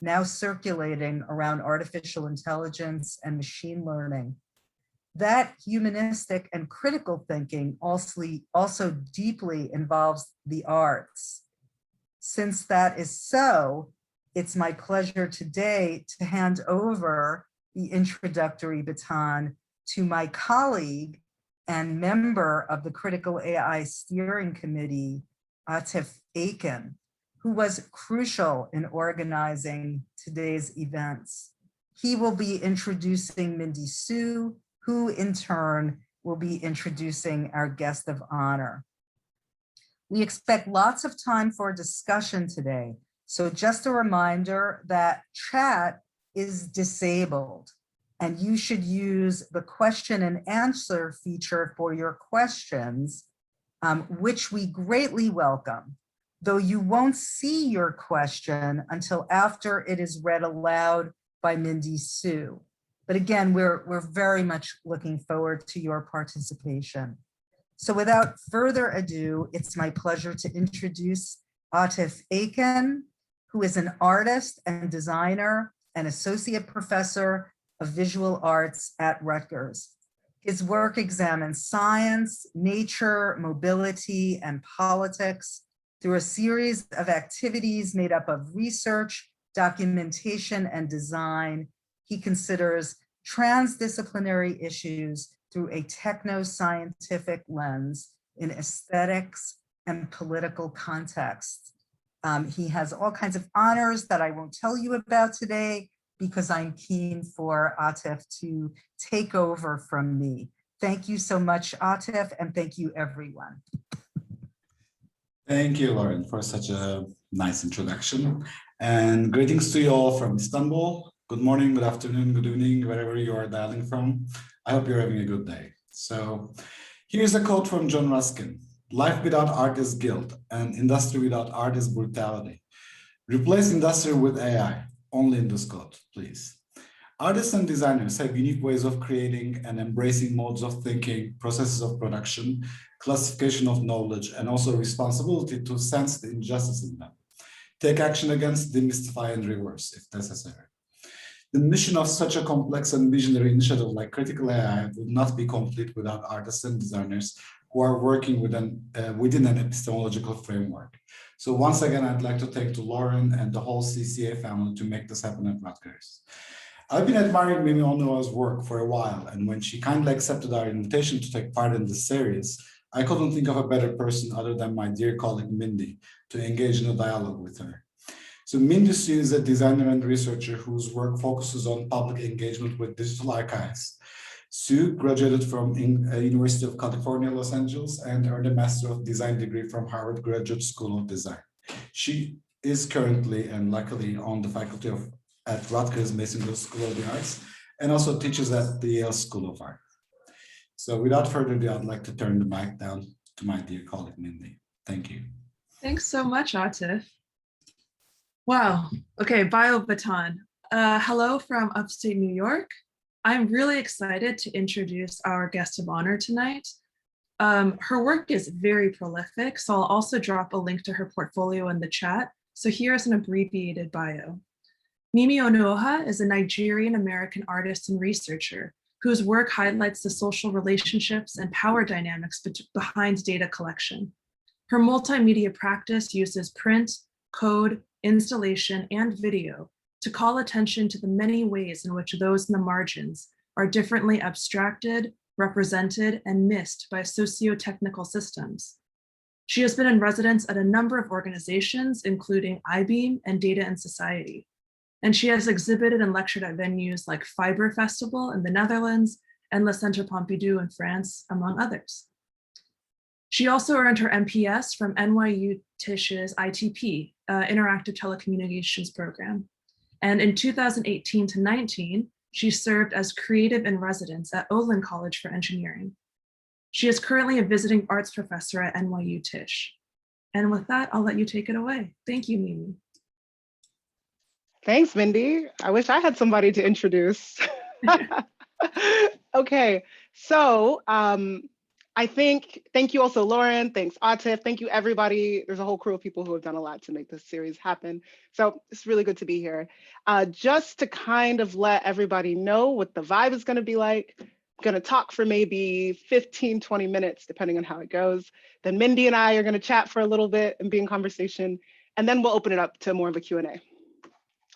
now circulating around artificial intelligence and machine learning. That humanistic and critical thinking also deeply involves the arts. Since that is so, it's my pleasure today to hand over the introductory baton to my colleague and member of the Critical AI Steering Committee, Atif Aiken, who was crucial in organizing today's events. He will be introducing Mindy Sue, who in turn will be introducing our guest of honor. We expect lots of time for discussion today. So just a reminder that chat is disabled and you should use the question and answer feature for your questions, which we greatly welcome, though you won't see your question until after it is read aloud by Mindy Sue. But again, we're very much looking forward to your participation. So without further ado, it's my pleasure to introduce Atif Aiken, who is an artist and designer and associate professor of visual arts at Rutgers. His work examines science, nature, mobility, and politics through a series of activities made up of research, documentation, and design. He considers transdisciplinary issues through a techno-scientific lens in aesthetics and political context. He has all kinds of honors that I won't tell you about today because I'm keen for Atif to take over from me. Thank you so much, Atif, and thank you, everyone. Thank you, Lauren, for such a nice introduction. And greetings to you all from Istanbul. Good morning, good afternoon, good evening, wherever you are dialing from. I hope you're having a good day. So here's a quote from John Ruskin. Life without art is guilt, and industry without art is brutality. Replace industry with AI. Only in this quote, please. Artists and designers have unique ways of creating and embracing modes of thinking, processes of production, classification of knowledge, and also responsibility to sense the injustice in them. Take action against, demystify, and reverse if necessary. The mission of such a complex and visionary initiative like Critical AI would not be complete without artists and designers who are working within an epistemological framework. So once again, I'd like to thank to Lauren and the whole CCA family to make this happen at Rutgers. I've been admiring Mimi Onuoha's work for a while, and when she kindly accepted our invitation to take part in this series, I couldn't think of a better person other than my dear colleague Mindy to engage in a dialogue with her. So Mindy Sue is a designer and researcher whose work focuses on public engagement with digital archives. Sue graduated from University of California, Los Angeles, and earned a Master of Design degree from Harvard Graduate School of Design. She is currently and luckily on the faculty at Rutgers Masonville School of the Arts and also teaches at the Yale School of Art. So without further ado, I'd like to turn the mic down to my dear colleague, Mindy. Thank you. Thanks so much, Atif. Wow. Okay, bio baton. Hello from upstate New York. I'm really excited to introduce our guest of honor tonight. Her work is very prolific, so I'll also drop a link to her portfolio in the chat. So here's an abbreviated bio. Mimi Onuoha is a Nigerian-American artist and researcher whose work highlights the social relationships and power dynamics behind data collection. Her multimedia practice uses print, code, installation, and video to call attention to the many ways in which those in the margins are differently abstracted, represented, and missed by socio-technical systems. She has been in residence at a number of organizations, including IBEAM and Data and Society. And she has exhibited and lectured at venues like Fiber Festival in the Netherlands and Le Centre Pompidou in France, among others. She also earned her MPS from NYU Tish's ITP, Interactive Telecommunications Program. And in 2018 to 19, she served as creative in residence at Olin College for Engineering. She is currently a visiting arts professor at NYU Tisch. And with that, I'll let you take it away. Thank you, Mimi. Thanks, Mindy. I wish I had somebody to introduce. Okay, so thank you also, Lauren. Thanks, Atif. Thank you, everybody. There's a whole crew of people who have done a lot to make this series happen. So it's really good to be here. Just to kind of let everybody know what the vibe is going to be like. I'm going to talk for maybe 15, 20 minutes, depending on how it goes. Then Mindy and I are going to chat for a little bit and be in conversation. And then we'll open it up to more of a Q&A.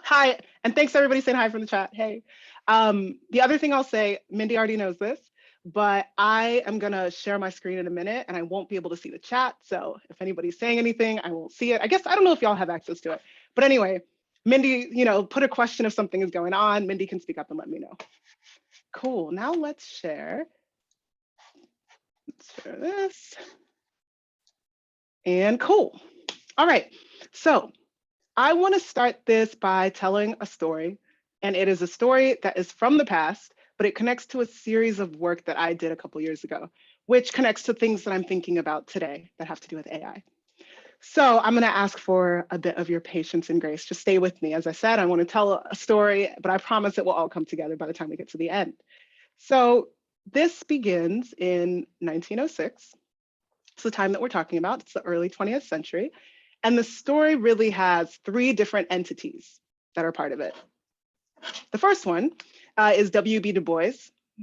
Hi, and thanks everybody saying hi from the chat. Hey. The other thing I'll say, Mindy already knows this, but I am gonna share my screen in a minute and I won't be able to see the chat. So if anybody's saying anything, I won't see it. I guess, I don't know if y'all have access to it, but anyway, Mindy, put a question if something is going on. Mindy can speak up and let me know. Cool, now let's share. Let's share this. And cool. All right, so I wanna start this by telling a story, and it is a story that is from the past, but it connects to a series of work that I did a couple years ago, which connects to things that I'm thinking about today that have to do with AI. So I'm gonna ask for a bit of your patience and grace. Just stay with me. As I said, I wanna tell a story, but I promise it will all come together by the time we get to the end. So this begins in 1906. It's the time that we're talking about. It's the early 20th century. And the story really has three different entities that are part of it. The first one is W.B. Du Bois,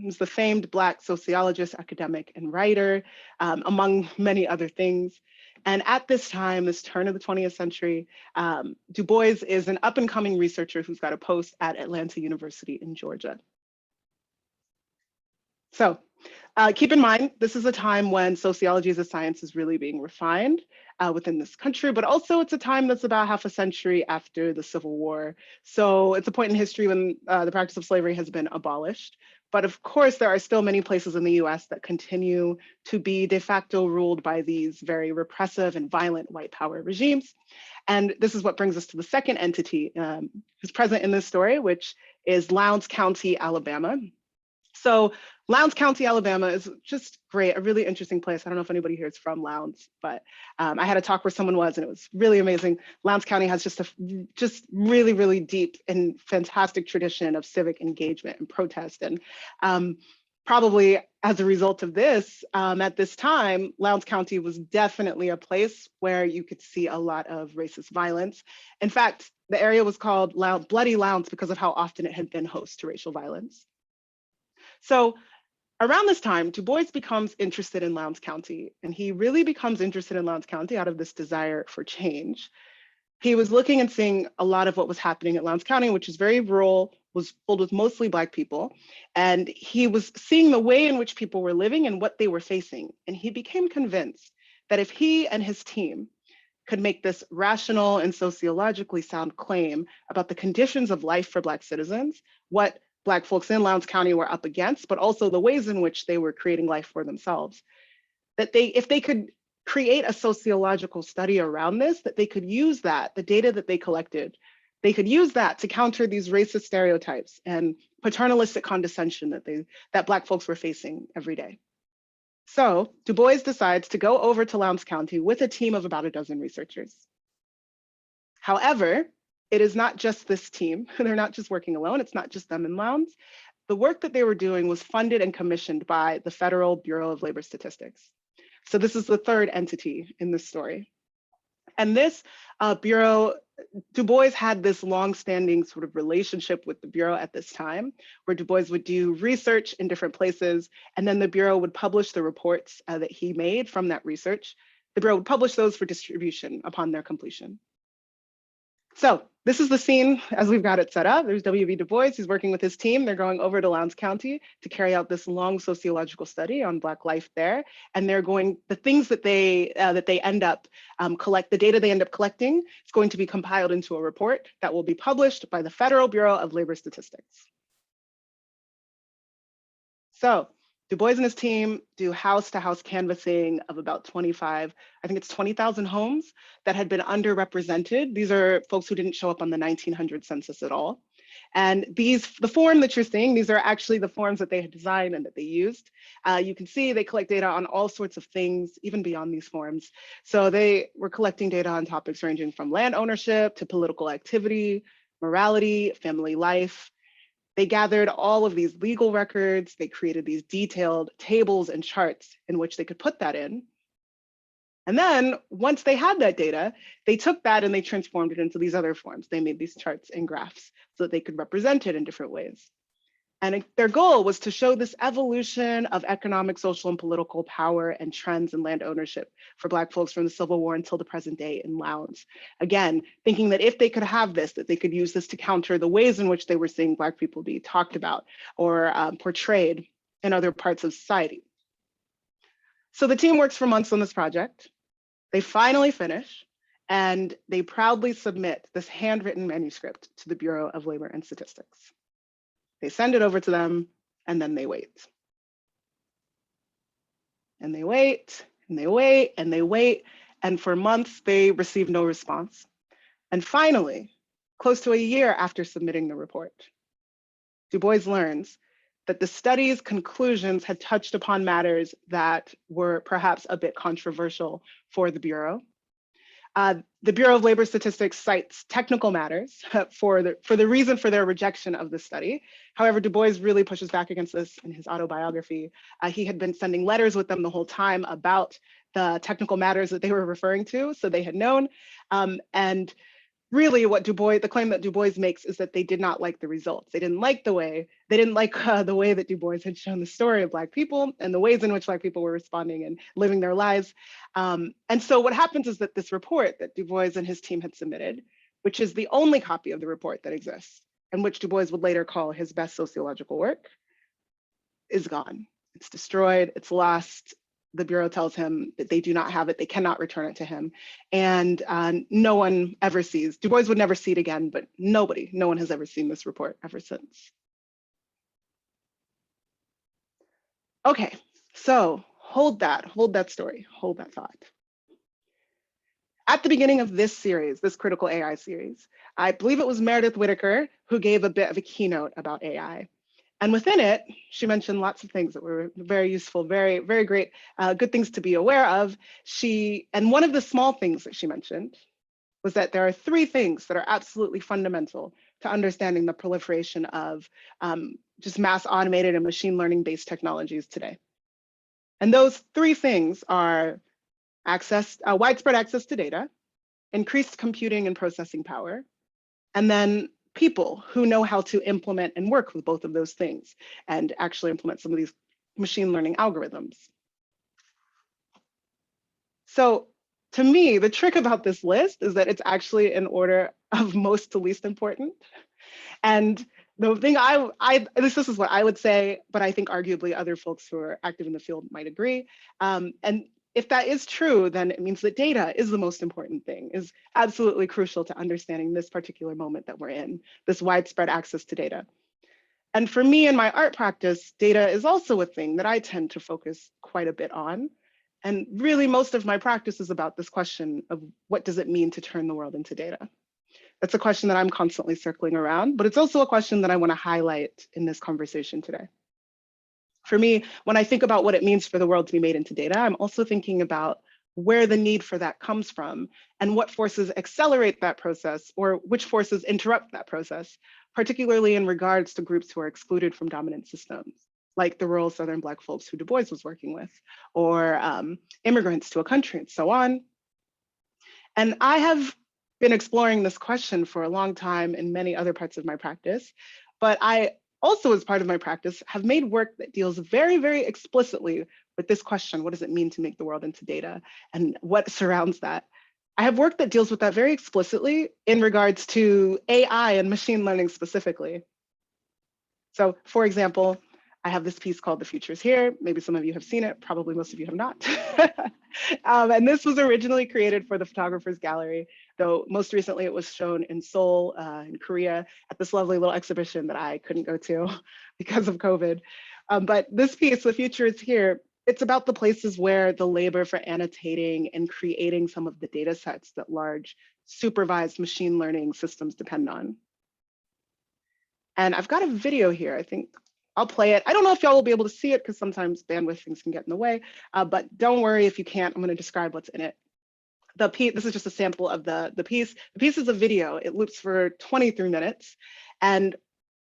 who's the famed Black sociologist, academic, and writer, among many other things. And at this time, this turn of the 20th century, Du Bois is an up-and-coming researcher who's got a post at Atlanta University in Georgia. So keep in mind, this is a time when sociology as a science is really being refined within this country, but also it's a time that's about half a century after the Civil War. So it's a point in history when the practice of slavery has been abolished. But of course, there are still many places in the US that continue to be de facto ruled by these very repressive and violent white power regimes. And this is what brings us to the second entity who's present in this story, which is Lowndes County, Alabama. So Lowndes County, Alabama is just great, a really interesting place. I don't know if anybody here is from Lowndes, but I had a talk where someone was and it was really amazing. Lowndes County has just really, really deep and fantastic tradition of civic engagement and protest. And probably as a result of this, at this time, Lowndes County was definitely a place where you could see a lot of racist violence. In fact, the area was called Bloody Lowndes because of how often it had been host to racial violence. So around this time, Du Bois becomes interested in Lowndes County, and he really becomes interested in Lowndes County out of this desire for change. He was looking and seeing a lot of what was happening at Lowndes County, which is very rural, was filled with mostly Black people. And he was seeing the way in which people were living and what they were facing. And he became convinced that if he and his team could make this rational and sociologically sound claim about the conditions of life for Black citizens, what Black folks in Lowndes County were up against, but also the ways in which they were creating life for themselves, that if they could create a sociological study around this, that they could use that, the data that they collected, they could use that to counter these racist stereotypes and paternalistic condescension that Black folks were facing every day. So Du Bois decides to go over to Lowndes County with a team of about a dozen researchers. However, it is not just this team. They're not just working alone. It's not just them in Lowndes. The work that they were doing was funded and commissioned by the Federal Bureau of Labor Statistics. So this is the third entity in this story. And this bureau, Du Bois had this longstanding sort of relationship with the Bureau at this time, where Du Bois would do research in different places, and then the Bureau would publish the reports that he made from that research. The Bureau would publish those for distribution upon their completion. So this is the scene as we've got it set up. There's W.B. Du Bois, he's working with his team. They're going over to Lowndes County to carry out this long sociological study on Black life there. And they're going, the things that they end up the data they end up collecting, it's going to be compiled into a report that will be published by the Federal Bureau of Labor Statistics. So Du Bois and his team do house-to-house canvassing of about 25, I think it's 20,000 homes that had been underrepresented. These are folks who didn't show up on the 1900 census at all. And the form that you're seeing, these are actually the forms that they had designed and that they used. You can see they collect data on all sorts of things, even beyond these forms. So they were collecting data on topics ranging from land ownership to political activity, morality, family life. They gathered all of these legal records. They created these detailed tables and charts in which they could put that in. And then once they had that data, they took that and they transformed it into these other forms. They made these charts and graphs so that they could represent it in different ways. And their goal was to show this evolution of economic, social, and political power and trends in land ownership for Black folks from the Civil War until the present day in Lowndes. Again, thinking that if they could have this, that they could use this to counter the ways in which they were seeing Black people be talked about or portrayed in other parts of society. So the team works for months on this project. They finally finish, and they proudly submit this handwritten manuscript to the Bureau of Labor and Statistics. They send it over to them, and then they wait. And they wait, and they wait, and they wait, and for months they receive no response. And finally, close to a year after submitting the report, Du Bois learns that the study's conclusions had touched upon matters that were perhaps a bit controversial for the Bureau. The Bureau of Labor Statistics cites technical matters for the reason for their rejection of the study. However, Du Bois really pushes back against this in his autobiography. He had been sending letters with them the whole time about the technical matters that they were referring to, so they had known. And really what the claim that Du Bois makes is that they did not like the results. They didn't like the way that Du Bois had shown the story of Black people and the ways in which Black people were responding and living their lives. And so what happens is that this report that Du Bois and his team had submitted, which is the only copy of the report that exists, and which Du Bois would later call his best sociological work, is gone. It's destroyed, it's lost. The Bureau tells him that they do not have it, they cannot return it to him. And no one ever sees, Du Bois would never see it again, but no one has ever seen this report ever since. Okay, so hold that story, hold that thought. At the beginning of this series, this critical AI series, I believe it was Meredith Whitaker who gave a bit of a keynote about AI. And within it, she mentioned lots of things that were very useful, very, very great, good things to be aware of. And one of the small things that she mentioned was that there are 3 things that are absolutely fundamental to understanding the proliferation of just mass automated and machine learning based technologies today. And those 3 things are widespread access to data, increased computing and processing power, and then people who know how to implement and work with both of those things and actually implement some of these machine learning algorithms. So to me, the trick about this list is that it's actually in order of most to least important. And the thing this is what I would say, but I think arguably other folks who are active in the field might agree. And if that is true, then it means that data is the most important thing, is absolutely crucial to understanding this particular moment that we're in, this widespread access to data. And for me in my art practice, data is also a thing that I tend to focus quite a bit on. And really most of my practice is about this question of what does it mean to turn the world into data? That's a question that I'm constantly circling around, but it's also a question that I want to highlight in this conversation today. For me, when I think about what it means for the world to be made into data, I'm also thinking about where the need for that comes from and what forces accelerate that process or which forces interrupt that process, particularly in regards to groups who are excluded from dominant systems, like the rural Southern Black folks who Du Bois was working with, or immigrants to a country and so on. And I have been exploring this question for a long time in many other parts of my practice, but I also, as part of my practice, have made work that deals very, very explicitly with this question: what does it mean to make the world into data, and what surrounds that? I have work that deals with that very explicitly in regards to AI and machine learning specifically. So for example, I have this piece called The Future is Here. Maybe some of you have seen it, probably most of you have not. And this was originally created for the Photographers Gallery, though most recently it was shown in Seoul, in Korea, at this lovely little exhibition that I couldn't go to because of COVID. But this piece, The Future is Here, it's about the places where the labor for annotating and creating some of the data sets that large supervised machine learning systems depend on. And I've got a video here, I think. I'll play it. I don't know if y'all will be able to see it because sometimes bandwidth things can get in the way, but don't worry if you can't, I'm going to describe what's in it. This is just a sample of the piece. The piece is a video. It loops for 23 minutes. And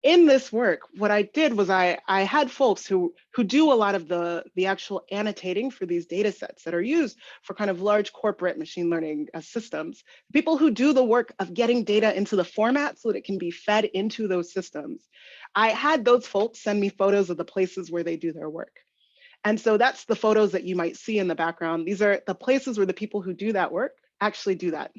in this work, what I did was I had folks who do a lot of the actual annotating for these data sets that are used for kind of large corporate machine learning systems. People who do the work of getting data into the format so that it can be fed into those systems. I had those folks send me photos of the places where they do their work. And so that's the photos that you might see in the background. These are the places where the people who do that work actually do that.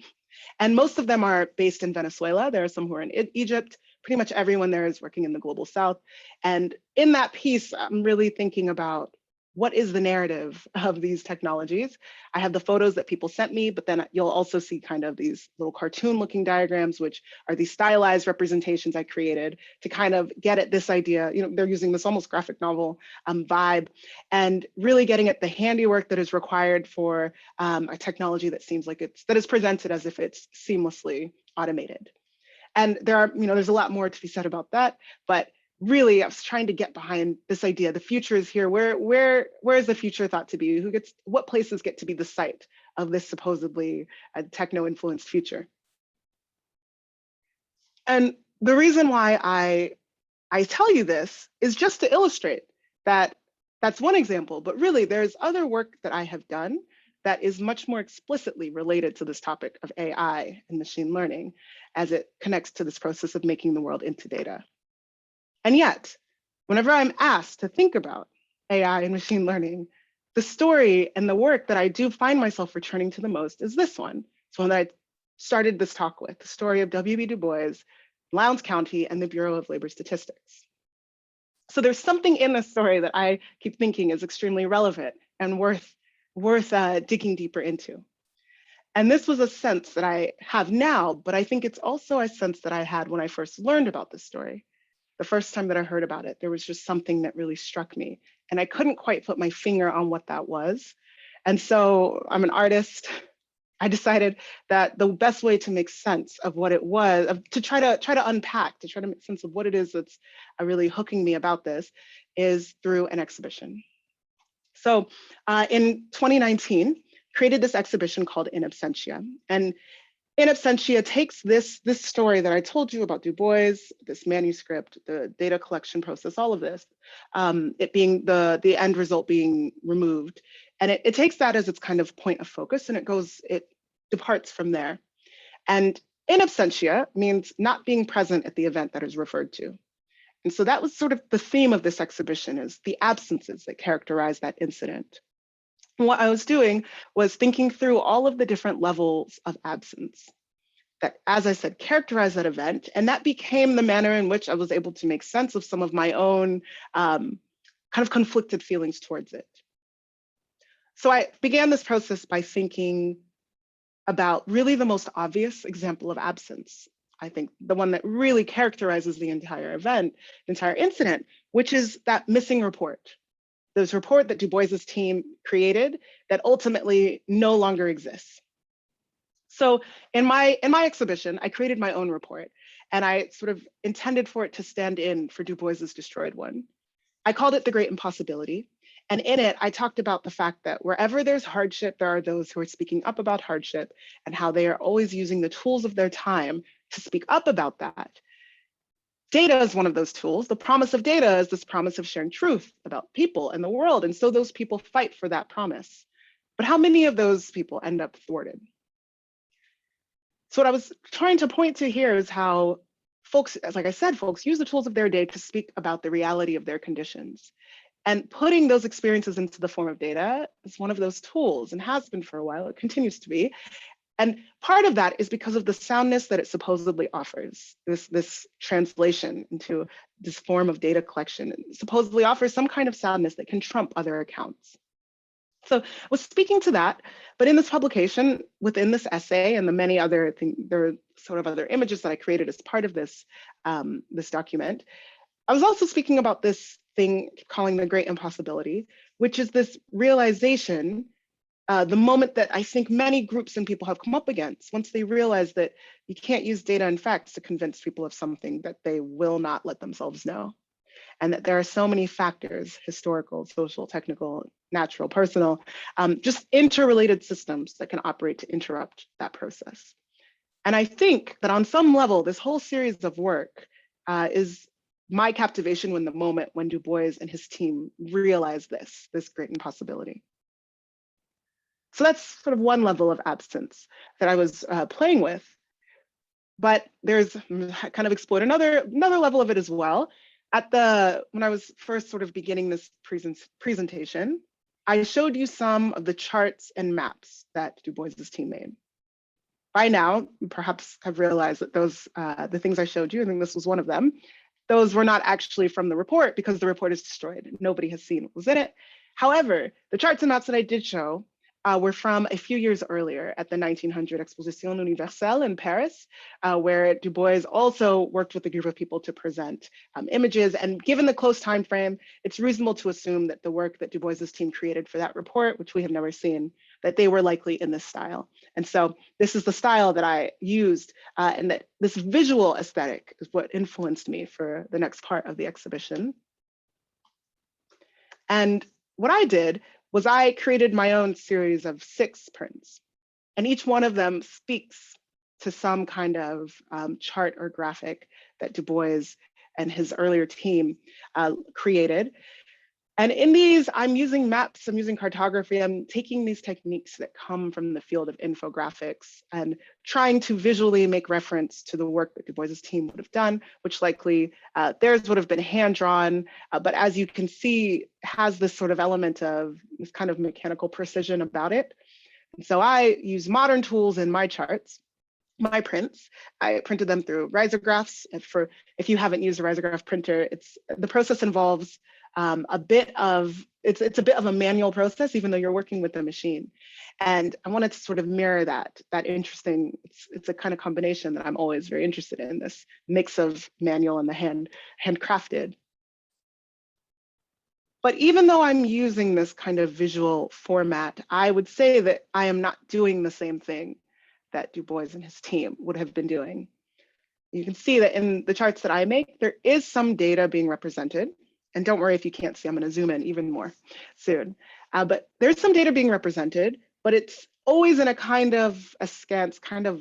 And most of them are based in Venezuela. There are some who are in Egypt. Pretty much everyone there is working in the global south. And in that piece, I'm really thinking about what is the narrative of these technologies. I have the photos that people sent me, but then you'll also see kind of these little cartoon looking diagrams, which are these stylized representations I created to kind of get at this idea. You know, they're using this almost graphic novel vibe and really getting at the handiwork that is required for a technology that seems like that is presented as if it's seamlessly automated. And there are, there's a lot more to be said about that, but really, I was trying to get behind this idea. The future is here. Where is the future thought to be? What places get to be the site of this supposedly techno-influenced future? And the reason why I tell you this is just to illustrate that that's one example, but really there's other work that I have done that is much more explicitly related to this topic of AI and machine learning as it connects to this process of making the world into data. And yet, whenever I'm asked to think about AI and machine learning, the story and the work that I do find myself returning to the most is this one. It's one that I started this talk with, the story of W.B. Du Bois, Lowndes County, and the Bureau of Labor Statistics. So there's something in this story that I keep thinking is extremely relevant and worth digging deeper into. And this was a sense that I have now, but I think it's also a sense that I had when I first learned about this story. The first time that I heard about it, there was just something that really struck me. And I couldn't quite put my finger on what that was. And so I'm an artist. I decided that the best way to make sense of what it was, to try to unpack, to try to make sense of what it is that's really hooking me about this, is through an exhibition. So in 2019, created this exhibition called In Absentia. And In Absentia takes this story that I told you about Du Bois, this manuscript, the data collection process, all of this, it being the end result being removed. And it takes that as its kind of point of focus, and it departs from there. And in absentia means not being present at the event that is referred to. And so that was sort of the theme of this exhibition, is the absences that characterize that incident. And what I was doing was thinking through all of the different levels of absence that, as I said, characterize that event. And that became the manner in which I was able to make sense of some of my own kind of conflicted feelings towards it. So I began this process by thinking about really the most obvious example of absence. I think the one that really characterizes the entire event, the entire incident, which is that missing report. This report that Du Bois's team created that ultimately no longer exists. So in my exhibition, I created my own report, and I sort of intended for it to stand in for Du Bois's destroyed one. I called it The Great Impossibility. And in it, I talked about the fact that wherever there's hardship, there are those who are speaking up about hardship and how they are always using the tools of their time to speak up about that. Data is one of those tools. The promise of data is this promise of sharing truth about people and the world. And so those people fight for that promise. But how many of those people end up thwarted? So what I was trying to point to here is how folks, like I said, folks use the tools of their day to speak about the reality of their conditions. And putting those experiences into the form of data is one of those tools, and has been for a while. It continues to be. And part of that is because of the soundness that it supposedly offers. This translation into this form of data collection supposedly offers some kind of soundness that can trump other accounts. So I was speaking to that, but in this publication, within this essay and the many other things, there are sort of other images that I created as part of this, this document. I was also speaking about this thing calling the Great Impossibility, which is this realization, the moment that I think many groups and people have come up against once they realize that you can't use data and facts to convince people of something that they will not let themselves know. And that there are so many factors, historical, social, technical, natural, personal, just interrelated systems that can operate to interrupt that process. And I think that on some level, this whole series of work is my captivation when the moment when Du Bois and his team realized this great impossibility. So that's sort of one level of absence that I was playing with. But there's kind of explored another level of it as well. When I was first sort of beginning this presentation, I showed you some of the charts and maps that Du Bois's team made. By now, you perhaps have realized that those, the things I showed you, I think this was one of them, those were not actually from the report because the report is destroyed. Nobody has seen what was in it. However, the charts and maps that I did show were from a few years earlier at the 1900 Exposition Universelle in Paris, where Du Bois also worked with a group of people to present images. And given the close time frame, it's reasonable to assume that the work that Du Bois's team created for that report, which we have never seen, that they were likely in this style. And so this is the style that I used, and that this visual aesthetic is what influenced me for the next part of the exhibition. And what I did was I created my own series of 6 prints, and each one of them speaks to some kind of chart or graphic that Du Bois and his earlier team created. And in these, I'm using maps, I'm using cartography, I'm taking these techniques that come from the field of infographics and trying to visually make reference to the work that Du Bois's team would have done, which likely theirs would have been hand-drawn, but as you can see, has this sort of element of this kind of mechanical precision about it. And so I use modern tools in my charts, my prints. I printed them through risographs. If you haven't used a risograph printer, the process involves it's a bit of a manual process, even though you're working with the machine. And I wanted to sort of mirror that interesting, it's a kind of combination that I'm always very interested in, this mix of manual and the handcrafted. But even though I'm using this kind of visual format, I would say that I am not doing the same thing that Du Bois and his team would have been doing. You can see that in the charts that I make, there is some data being represented. And don't worry if you can't see, I'm going to zoom in even more soon. But there's some data being represented, but it's always in a kind of askance, kind of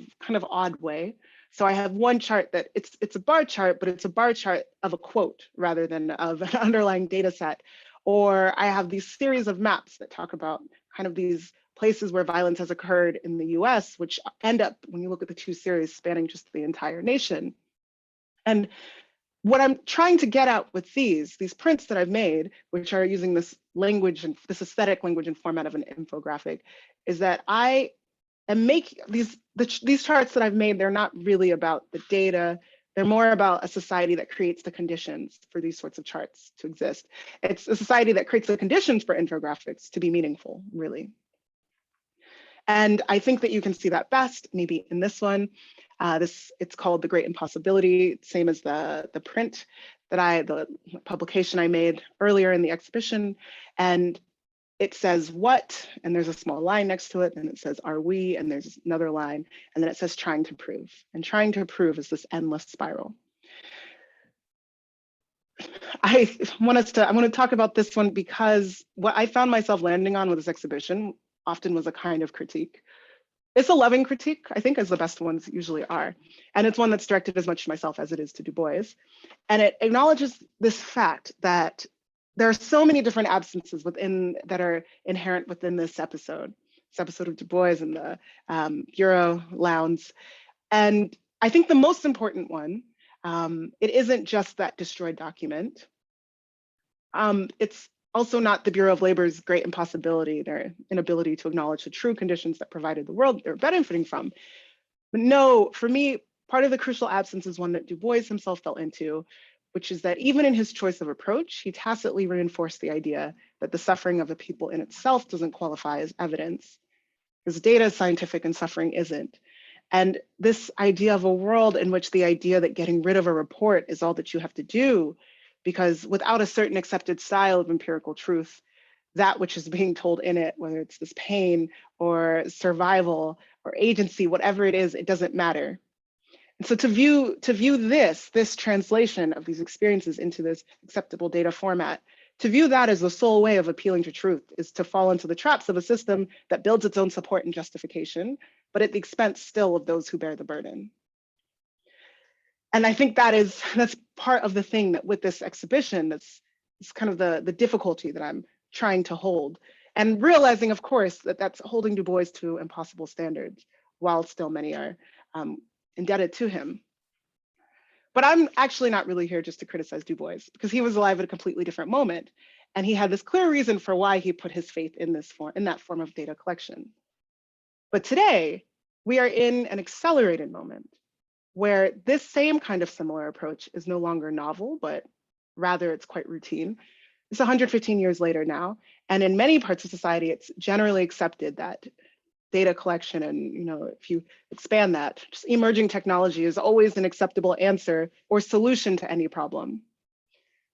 odd way. So I have one chart that it's a bar chart, but it's a bar chart of a quote rather than of an underlying data set. Or I have these series of maps that talk about kind of these places where violence has occurred in the US, which end up, when you look at the 2 series, spanning just the entire nation. And what I'm trying to get at with these prints that I've made, which are using this language and this aesthetic language and format of an infographic, is that I am making these charts that I've made, they're not really about the data. They're more about a society that creates the conditions for these sorts of charts to exist. It's a society that creates the conditions for infographics to be meaningful, really. And I think that you can see that best maybe in this one. It's called The Great Impossibility, same as the print the publication I made earlier in the exhibition. And it says what, and there's a small line next to it, and it says are we, and there's another line, and then it says trying to prove. And trying to prove is this endless spiral. I want to talk about this one because what I found myself landing on with this exhibition often was a kind of critique. It's a loving critique, I think, as the best ones usually are. And it's one that's directed as much to myself as it is to Du Bois. And it acknowledges this fact that there are so many different absences that are inherent within this episode of Du Bois and the Bureau, Lowndes. And I think the most important one, it isn't just that destroyed document. It's also not the Bureau of Labor's great impossibility, their inability to acknowledge the true conditions that provided the world they're benefiting from. But no, for me, part of the crucial absence is one that Du Bois himself fell into, which is that even in his choice of approach, he tacitly reinforced the idea that the suffering of a people in itself doesn't qualify as evidence, because data is scientific and suffering isn't. And this idea of a world in which the idea that getting rid of a report is all that you have to do, because without a certain accepted style of empirical truth, that which is being told in it, whether it's this pain or survival or agency, whatever it is, it doesn't matter. And so to view this translation of these experiences into this acceptable data format, to view that as the sole way of appealing to truth is to fall into the traps of a system that builds its own support and justification, but at the expense still of those who bear the burden. And I think that's part of the thing that with this exhibition, it's kind of the difficulty that I'm trying to hold. And realizing, of course, that that's holding Du Bois to impossible standards, while still many are indebted to him. But I'm actually not really here just to criticize Du Bois, because he was alive at a completely different moment. And he had this clear reason for why he put his faith in that form of data collection. But today, we are in an accelerated moment where this same kind of similar approach is no longer novel, but rather it's quite routine. It's 115 years later now, and in many parts of society, it's generally accepted that data collection, and if you expand that, just emerging technology is always an acceptable answer or solution to any problem.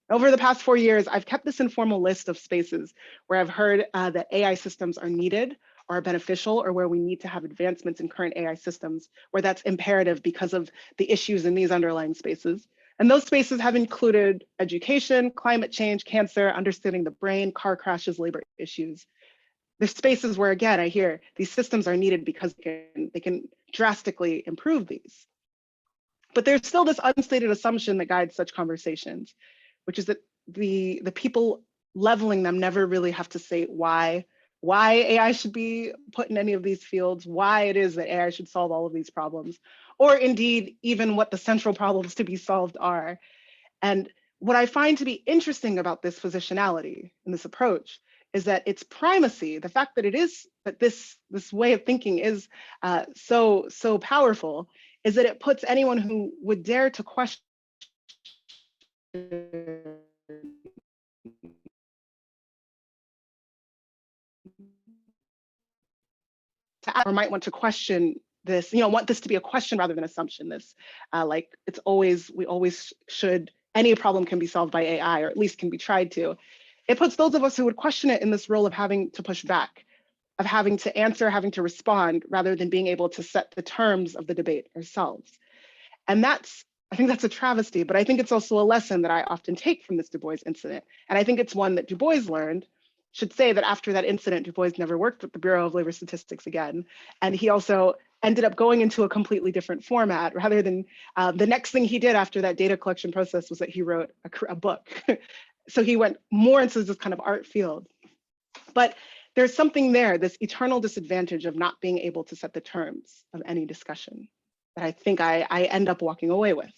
Over the past 4 years, I've kept this informal list of spaces where I've heard that AI systems are needed or are beneficial, or where we need to have advancements in current AI systems, where that's imperative because of the issues in these underlying spaces. And those spaces have included education, climate change, cancer, understanding the brain, car crashes, labor issues. There's spaces where, again, I hear these systems are needed because they can drastically improve these. But there's still this unstated assumption that guides such conversations, which is that the people leveling them never really have to say why AI should be put in any of these fields, why it is that AI should solve all of these problems, or indeed even what the central problems to be solved are. And what I find to be interesting about this positionality and this approach is that its primacy, the fact that it is, that this way of thinking is so powerful, is that it puts anyone who would dare to question or might want to question this, want this to be a question rather than assumption. This, like we always should, any problem can be solved by AI, or at least can be tried to. It puts those of us who would question it in this role of having to push back, of having to answer, having to respond, rather than being able to set the terms of the debate ourselves. And I think that's a travesty, but I think it's also a lesson that I often take from this Du Bois incident. And I think it's one that Du Bois learned. Should say that after that incident, Du Bois never worked with the Bureau of Labor Statistics again. And he also ended up going into a completely different format, rather than the next thing he did after that data collection process was that he wrote a book. So he went more into this kind of art field. But there's something there, this eternal disadvantage of not being able to set the terms of any discussion, that I think I end up walking away with.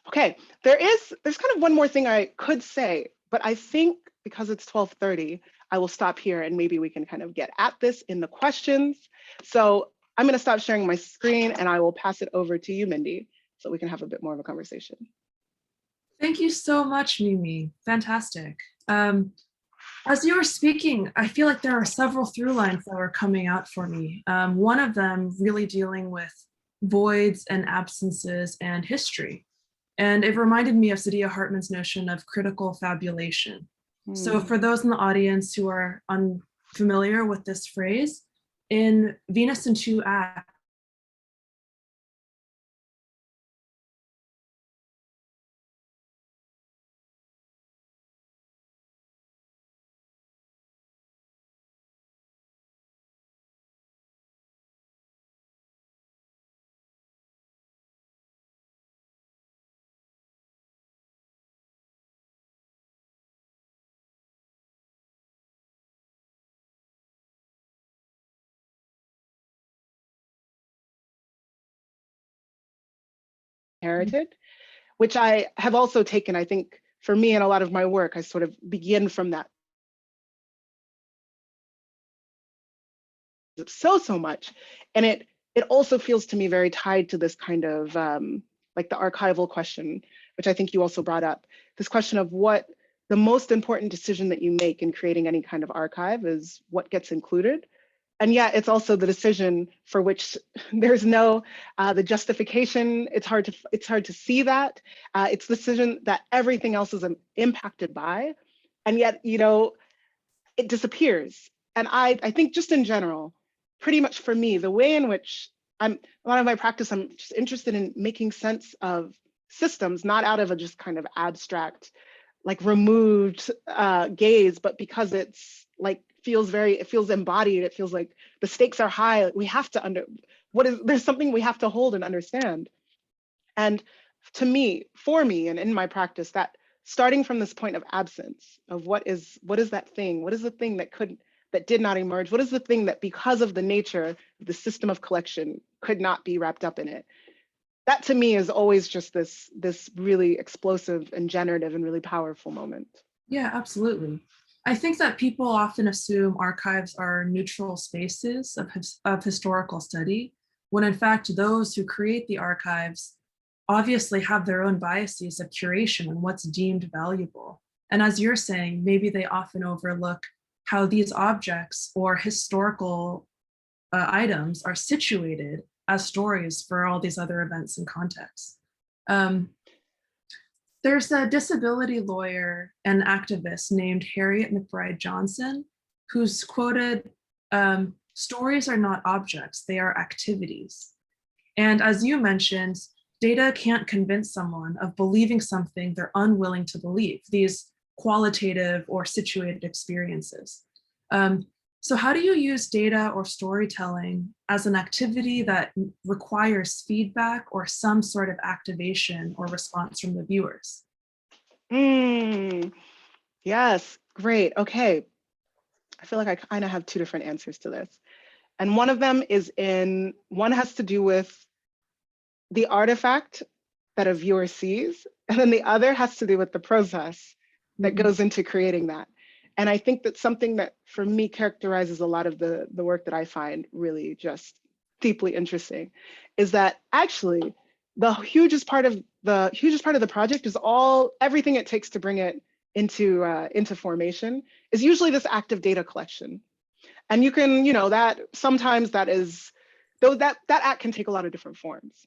Okay, there's kind of one more thing I could say, but I think because it's 12:30, I will stop here and maybe we can kind of get at this in the questions. So I'm going to stop sharing my screen and I will pass it over to you, Mindy, so we can have a bit more of a conversation. Thank you so much, Mimi. Fantastic. As you were speaking, I feel like there are several through lines that were coming out for me. One of them really dealing with voids and absences and history. And it reminded me of Saidiya Hartman's notion of critical fabulation. So for those in the audience who are unfamiliar with this phrase, in Venus in Two Acts, inherited, which I have also taken, I think, for me and a lot of my work, I sort of begin from that so much. And it also feels to me very tied to this kind of like the archival question, which I think you also brought up, this question of what the most important decision that you make in creating any kind of archive is what gets included. And yet it's also the decision for which there's no the justification. It's hard to see that. It's the decision that everything else is impacted by, and yet it disappears. And I think just in general, pretty much for me, the way in which a lot of my practice, I'm just interested in making sense of systems, not out of a just kind of abstract, like removed gaze, but because it's like it feels embodied. It feels like the stakes are high. We have to there's something we have to hold and understand. And to me, for me, and in my practice, that starting from this point of absence of what is that thing? What is the thing that did not emerge? What is the thing that, because of the nature of the system of collection, could not be wrapped up in it? That to me is always just this really explosive and generative and really powerful moment. Yeah, absolutely. I think that people often assume archives are neutral spaces of historical study, when in fact, those who create the archives obviously have their own biases of curation and what's deemed valuable. And as you're saying, maybe they often overlook how these objects or historical items are situated as stories for all these other events and contexts. There's a disability lawyer and activist named Harriet McBride Johnson, who's quoted, stories are not objects, they are activities. And as you mentioned, data can't convince someone of believing something they're unwilling to believe, these qualitative or situated experiences. So how do you use data or storytelling as an activity that requires feedback or some sort of activation or response from the viewers? Yes, great. Okay. I feel like I kind of have two different answers to this. And one of them one has to do with the artifact that a viewer sees, and then the other has to do with the process that goes into creating that. And I think that's something that for me characterizes a lot of the work that I find really just deeply interesting, is that actually the hugest part of the project is everything it takes to bring it into formation is usually this active data collection. And you can, that sometimes that is, though that act can take a lot of different forms.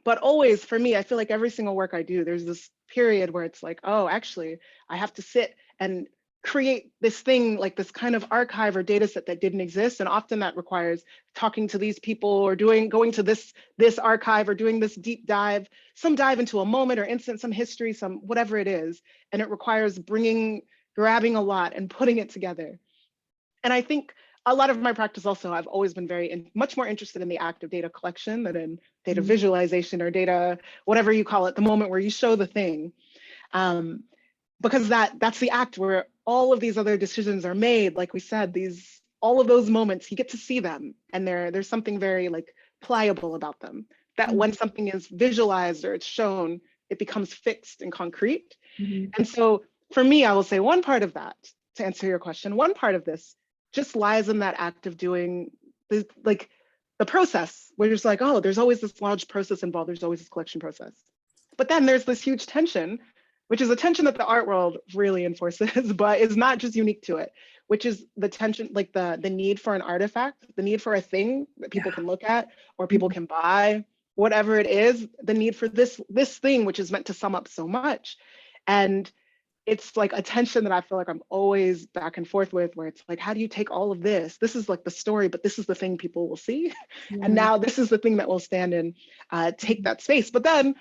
But always for me, I feel like every single work I do, there's this period where it's like, oh, actually, I have to sit and create this thing, like this kind of archive or data set that didn't exist. And often that requires talking to these people or going to this archive or doing this deep dive, some dive into a moment or incident, some history, some whatever it is. And it requires grabbing a lot and putting it together. And I think a lot of my practice also, I've always been much more interested in the act of data collection than in data visualization or data, whatever you call it, the moment where you show the thing. Because that's the act where all of these other decisions are made. Like we said, all of those moments, you get to see them, and there's something very like pliable about them. That when something is visualized or it's shown, it becomes fixed and concrete. And so for me, I will say one part of that, to answer your question, one part of this just lies in that act of doing the process, where it's like, oh, there's always this large process involved. There's always this collection process. But then there's this huge tension, which is a tension that the art world really enforces, but is not just unique to it, which is the tension, like the need for an artifact, the need for a thing that people can look at or people can buy, whatever it is, the need for this thing, which is meant to sum up so much. And it's like a tension that I feel like I'm always back and forth with, where it's like, how do you take all of this? This is like the story, but this is the thing people will see. And now this is the thing that will stand and take that space. But then,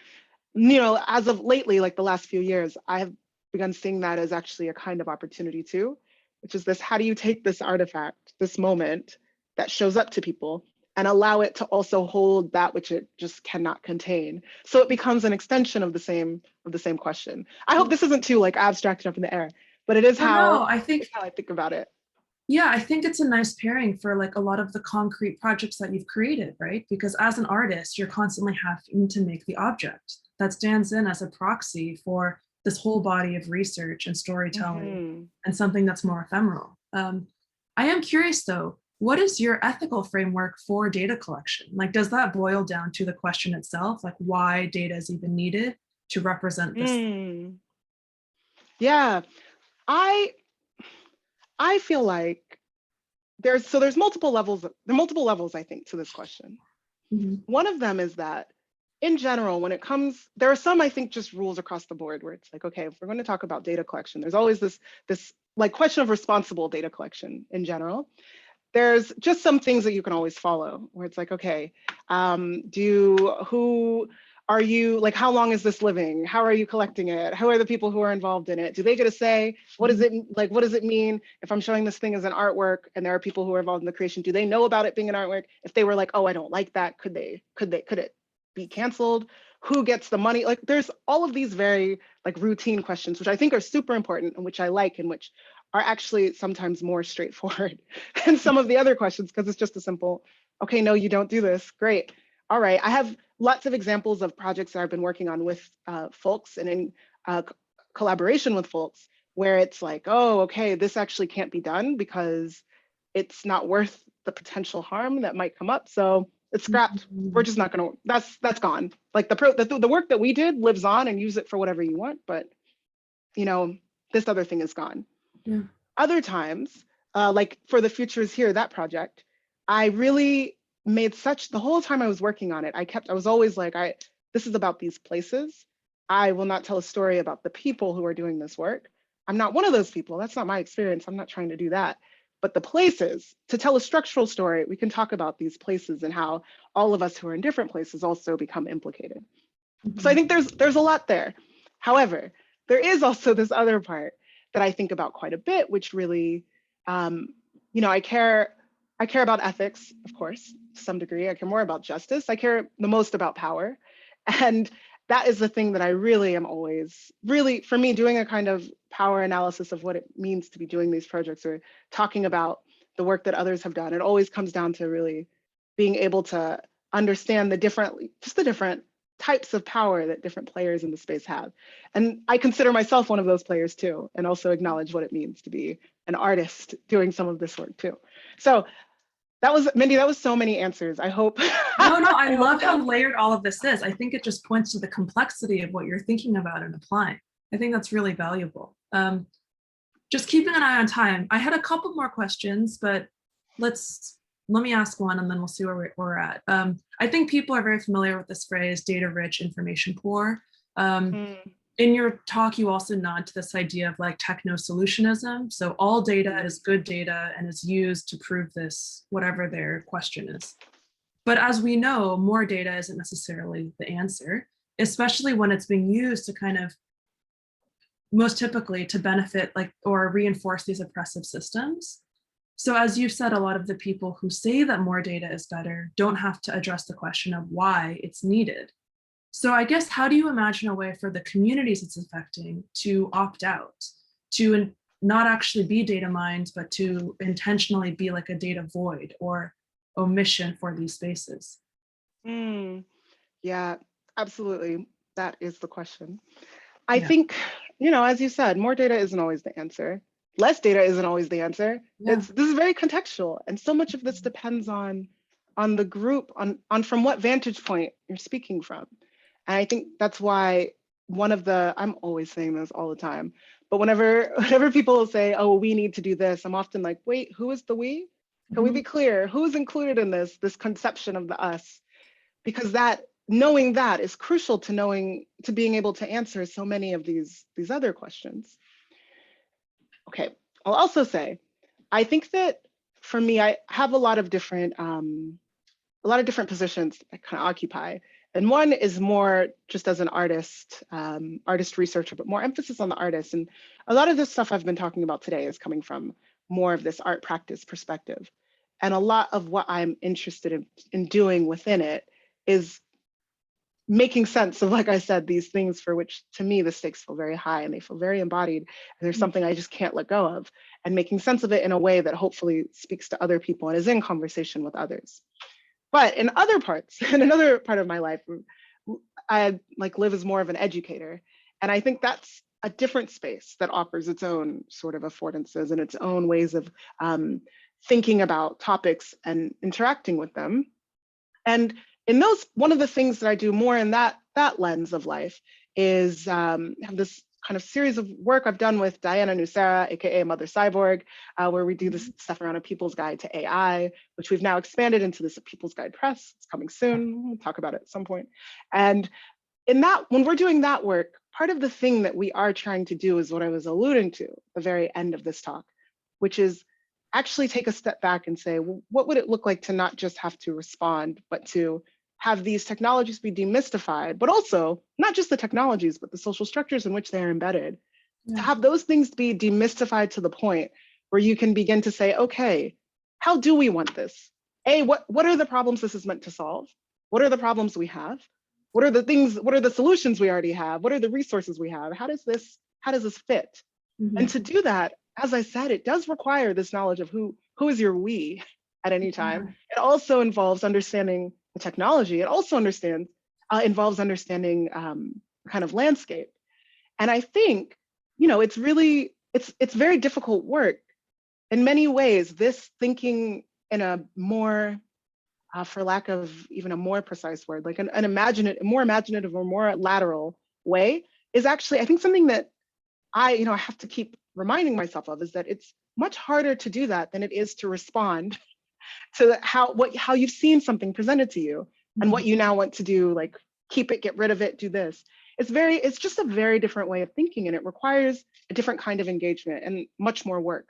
as of lately, like the last few years, I have begun seeing that as actually a kind of opportunity too, which is this, how do you take this artifact, this moment that shows up to people, and allow it to also hold that which it just cannot contain. So it becomes an extension of the same question. I hope this isn't too like abstracted up in the air, but it is how I think about it. Yeah, I think it's a nice pairing for like a lot of the concrete projects that you've created, right? Because as an artist, you're constantly having to make the object that stands in as a proxy for this whole body of research and storytelling and something that's more ephemeral. I am curious though, what is your ethical framework for data collection? Like, does that boil down to the question itself, like why data is even needed to represent this? Yeah, I feel like there's multiple levels. There are multiple levels, I think, to this question. One of them is that in general, when it comes, there are some, I think, just rules across the board where it's like, okay, if we're going to talk about data collection, there's always this like question of responsible data collection in general. There's just some things that you can always follow where it's like, okay, who are you, like, how long is this living? How are you collecting it? Who are the people who are involved in it? Do they get a say? What does it mean if I'm showing this thing as an artwork and there are people who are involved in the creation? Do they know about it being an artwork? If they were like, oh, I don't like that, could it be canceled? who gets the money? Like there's all of these very like routine questions, which I think are super important and which I like and which are actually sometimes more straightforward than some of the other questions because it's just a simple, okay, no, you don't do this. Great. All right. I have lots of examples of projects that I've been working on with folks and in collaboration with folks where it's like, oh, okay, this actually can't be done because it's not worth the potential harm that might come up. So it's scrapped. We're just not going to, that's gone. Like the work that we did lives on and use it for whatever you want. But, you know, this other thing is gone. Yeah. Other times, like for the Future is Here, that project, I really made the whole time I was working on it, I was always like, this is about these places. I will not tell a story about the people who are doing this work. I'm not one of those people. That's not my experience. I'm not trying to do that. But the places, to tell a structural story, we can talk about these places and how all of us who are in different places also become implicated. So I think there's a lot there. However, there is also this other part that I think about quite a bit, which really, you know, I care about ethics, of course, to some degree. I care more about justice. I care the most about power. And that is the thing that I really am always, really, for me, doing a kind of power analysis of what it means to be doing these projects or talking about the work that others have done. It always comes down to really being able to understand the different types of power that different players in the space have. And I consider myself one of those players too, and also acknowledge what it means to be an artist doing some of this work too. So that was, Mindy, that was so many answers. I hope. No, I love how layered all of this is. I think it just points to the complexity of what you're thinking about and applying. I think that's really valuable. Just keeping an eye on time. I had a couple more questions, but let me ask one and then we'll see where we're at. I think people are very familiar with this phrase, data rich, information poor. In your talk, you also nod to this idea of like techno-solutionism. So all data is good data and is used to prove this, whatever their question is. But as we know, more data isn't necessarily the answer, especially when it's being used to kind of, most typically to benefit like or reinforce these oppressive systems. So as you've said, a lot of the people who say that more data is better don't have to address the question of why it's needed. So I guess, how do you imagine a way for the communities it's affecting to opt out, to not actually be data mined, but to intentionally be like a data void or omission for these spaces? Yeah, absolutely. That is the question. I think, you know, as you said, more data isn't always the answer. Less data isn't always the answer. This is very contextual. And so much of this depends on the group, on from what vantage point you're speaking from. And I think that's why I'm always saying this all the time, but whenever people say, oh, we need to do this, I'm often like, wait, who is the we? Can we be clear? Who's included in this conception of the us? Because knowing that is crucial to being able to answer so many of these other questions. Okay, I'll also say, I think that for me, I have a lot of different positions I kind of occupy. And one is more just as an artist researcher, but more emphasis on the artist. And a lot of this stuff I've been talking about today is coming from more of this art practice perspective. And a lot of what I'm interested in doing within it is making sense of, like I said, these things for which to me the stakes feel very high and they feel very embodied. And there's something I just can't let go of, and making sense of it in a way that hopefully speaks to other people and is in conversation with others. But in other parts, in another part of my life, I live as more of an educator. And I think that's a different space that offers its own sort of affordances and its own ways of thinking about topics and interacting with them. And in those, one of the things that I do more in that lens of life is have this kind of series of work I've done with Diana Nucera, aka Mother Cyborg, where we do this stuff around a People's Guide to AI, which we've now expanded into this People's Guide Press. It's coming soon. We'll talk about it at some point. And in that, when we're doing that work, part of the thing that we are trying to do is what I was alluding to at the very end of this talk, which is actually take a step back and say, well, what would it look like to not just have to respond, but to have these technologies be demystified, but also not just the technologies, but the social structures in which they are embedded, to have those things be demystified to the point where you can begin to say, okay, how do we want this? What are the problems this is meant to solve? What are the problems we have? What are the things, what are the solutions we already have? What are the resources we have? How does this fit? And to do that, as I said, it does require this knowledge of who is your we at any time. It also involves understanding the technology. It also involves understanding kind of landscape. And I think, it's really, it's very difficult work. In many ways, this thinking in a more, for lack of even a more precise word, like an more imaginative or more lateral way is actually, I think, something that I have to keep reminding myself of, is that it's much harder to do that than it is to respond to how you've seen something presented to you and what you now want to do, like keep it, get rid of it, do this. It's just a very different way of thinking, and it requires a different kind of engagement and much more work.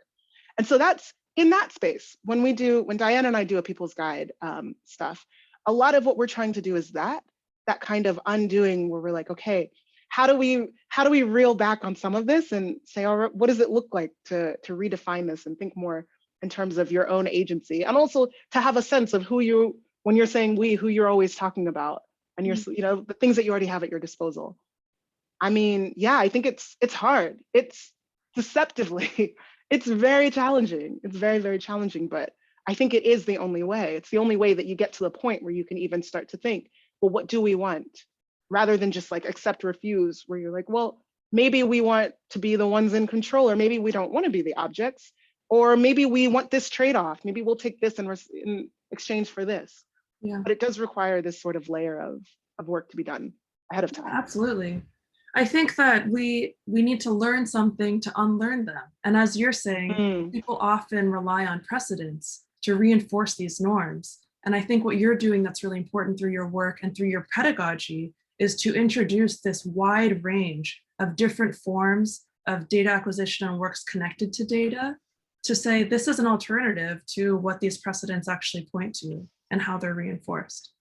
And so that's in that space. When Diane and I do a people's guide stuff, a lot of what we're trying to do is that kind of undoing, where we're like, okay, how do we reel back on some of this and say, all right, what does it look like to redefine this and think more in terms of your own agency, and also to have a sense of when you're saying we, who you're always talking about, and the things that you already have at your disposal. I mean, yeah, I think it's hard. It's deceptively, it's very challenging. It's very, very challenging, but I think it is the only way. It's the only way that you get to the point where you can even start to think, well, what do we want? Rather than just like accept, refuse, where you're like, well, maybe we want to be the ones in control, or maybe we don't want to be the objects, or maybe we want this trade-off. Maybe we'll take this in exchange for this. Yeah. But it does require this sort of layer of work to be done ahead of time. Absolutely. I think that we need to learn something to unlearn them. And as you're saying, people often rely on precedents to reinforce these norms. And I think what you're doing that's really important through your work and through your pedagogy is to introduce this wide range of different forms of data acquisition and works connected to data, to say this is an alternative to what these precedents actually point to and how they're reinforced.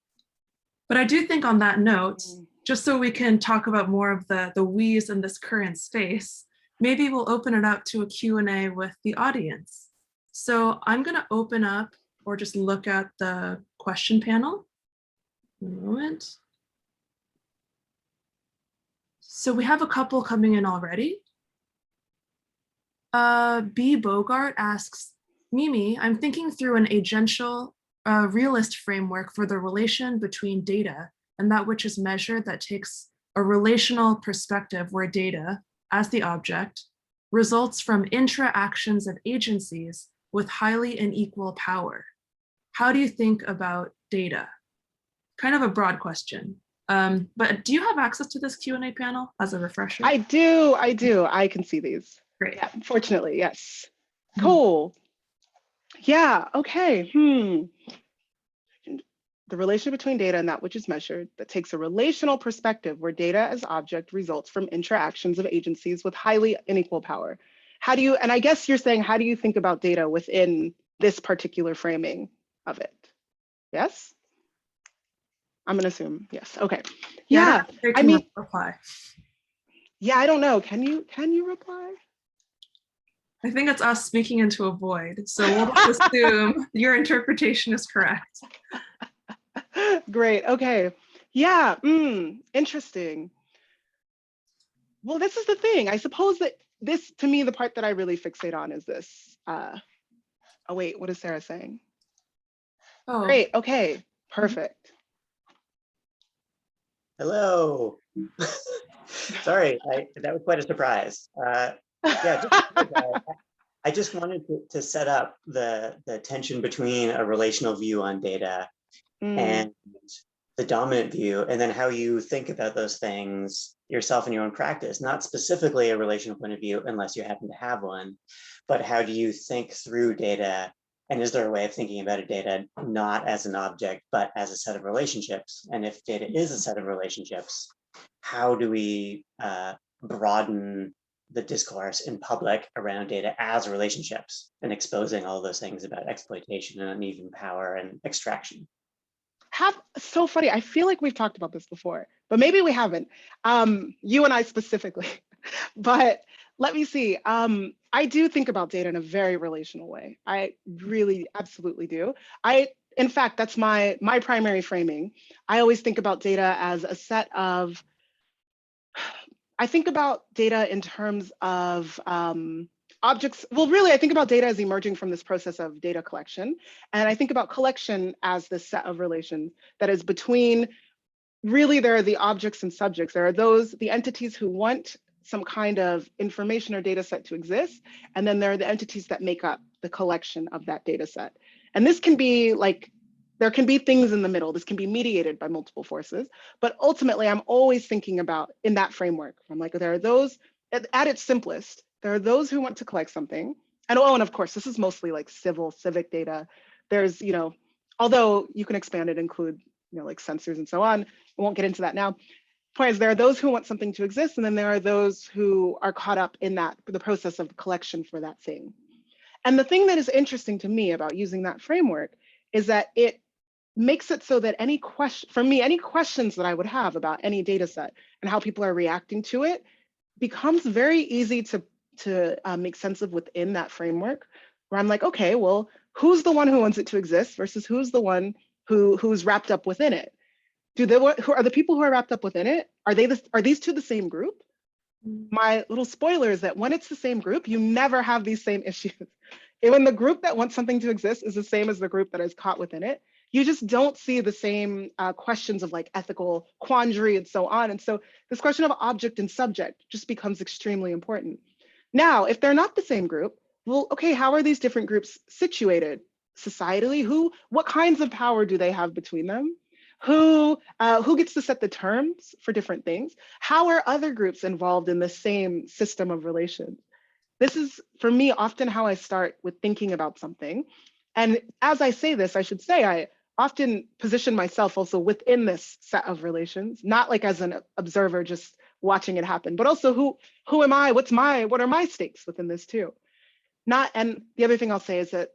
But I do think on that note, just so we can talk about more of the we's in this current space, maybe we'll open it up to a Q&A with the audience. So I'm going to open up or just look at the question panel. One moment. So we have a couple coming in already. B. Bogart asks, Mimi, I'm thinking through an agential realist framework for the relation between data and that which is measured, that takes a relational perspective where data, as the object, results from interactions of agencies with highly unequal power. How do you think about data? Kind of a broad question. But do you have access to this Q&A panel as a refresher? I do. I can see these. Great. Yeah, fortunately, yes. Cool. Yeah, okay. The relation between data and that which is measured, that takes a relational perspective where data as object results from interactions of agencies with highly unequal power. How do you, and I guess you're saying, how do you think about data within this particular framing of it? Yes? I'm gonna assume yes. Okay. Yeah. I mean, reply. Yeah, I don't know. Can you reply? I think it's us speaking into a void. So we'll just assume your interpretation is correct. Great. Okay. Yeah. Interesting. Well, this is the thing. I suppose that this, to me, the part that I really fixate on is this. Oh, wait. What is Sarah saying? Oh. Great. Okay. Perfect. Hello. Sorry, that was quite a surprise. Yeah, I just wanted to set up the tension between a relational view on data and the dominant view, and then how you think about those things yourself in your own practice, not specifically a relational point of view unless you happen to have one, but how do you think through data, and is there a way of thinking about a data not as an object, but as a set of relationships? And if data is a set of relationships, how do we broaden the discourse in public around data as relationships and exposing all those things about exploitation and uneven power and extraction? So funny. I feel like we've talked about this before, but maybe we haven't. You and I specifically. But let me see. I do think about data in a very relational way. I really absolutely do. in fact, that's my primary framing. I always think about data as a set of, I think about data in terms of objects. Well, really, I think about data as emerging from this process of data collection. And I think about collection as this set of relations that is between, really, there are the objects and subjects. There are the entities who want some kind of information or data set to exist. And then there are the entities that make up the collection of that data set. And this can be like, there can be things in the middle. This can be mediated by multiple forces. But ultimately, I'm always thinking about in that framework. I'm like, there are those, at its simplest, there are those who want to collect something. And oh, and of course, this is mostly like civic data. There's, although you can expand it, include, like sensors and so on. I won't get into that now. Point is, there are those who want something to exist, and then there are those who are caught up in the process of collection for that thing. And the thing that is interesting to me about using that framework is that it makes it so that any questions that I would have about any data set and how people are reacting to it becomes very easy to make sense of within that framework, where I'm like, okay, well, who's the one who wants it to exist versus who's the one who's wrapped up within it? Who are the people who are wrapped up within it? Are these two the same group? My little spoiler is that when it's the same group, you never have these same issues. When the group that wants something to exist is the same as the group that is caught within it, you just don't see the same questions of like ethical quandary and so on. And so this question of object and subject just becomes extremely important. Now, if they're not the same group, well, okay, how are these different groups situated societally? What kinds of power do they have between them? Who gets to set the terms for different things? How are other groups involved in the same system of relations? This is, for me, often how I start with thinking about something. And as I say this, I should say I often position myself also within this set of relations, not like as an observer just watching it happen, but also who am I? What are my stakes within this too? And the other thing I'll say is that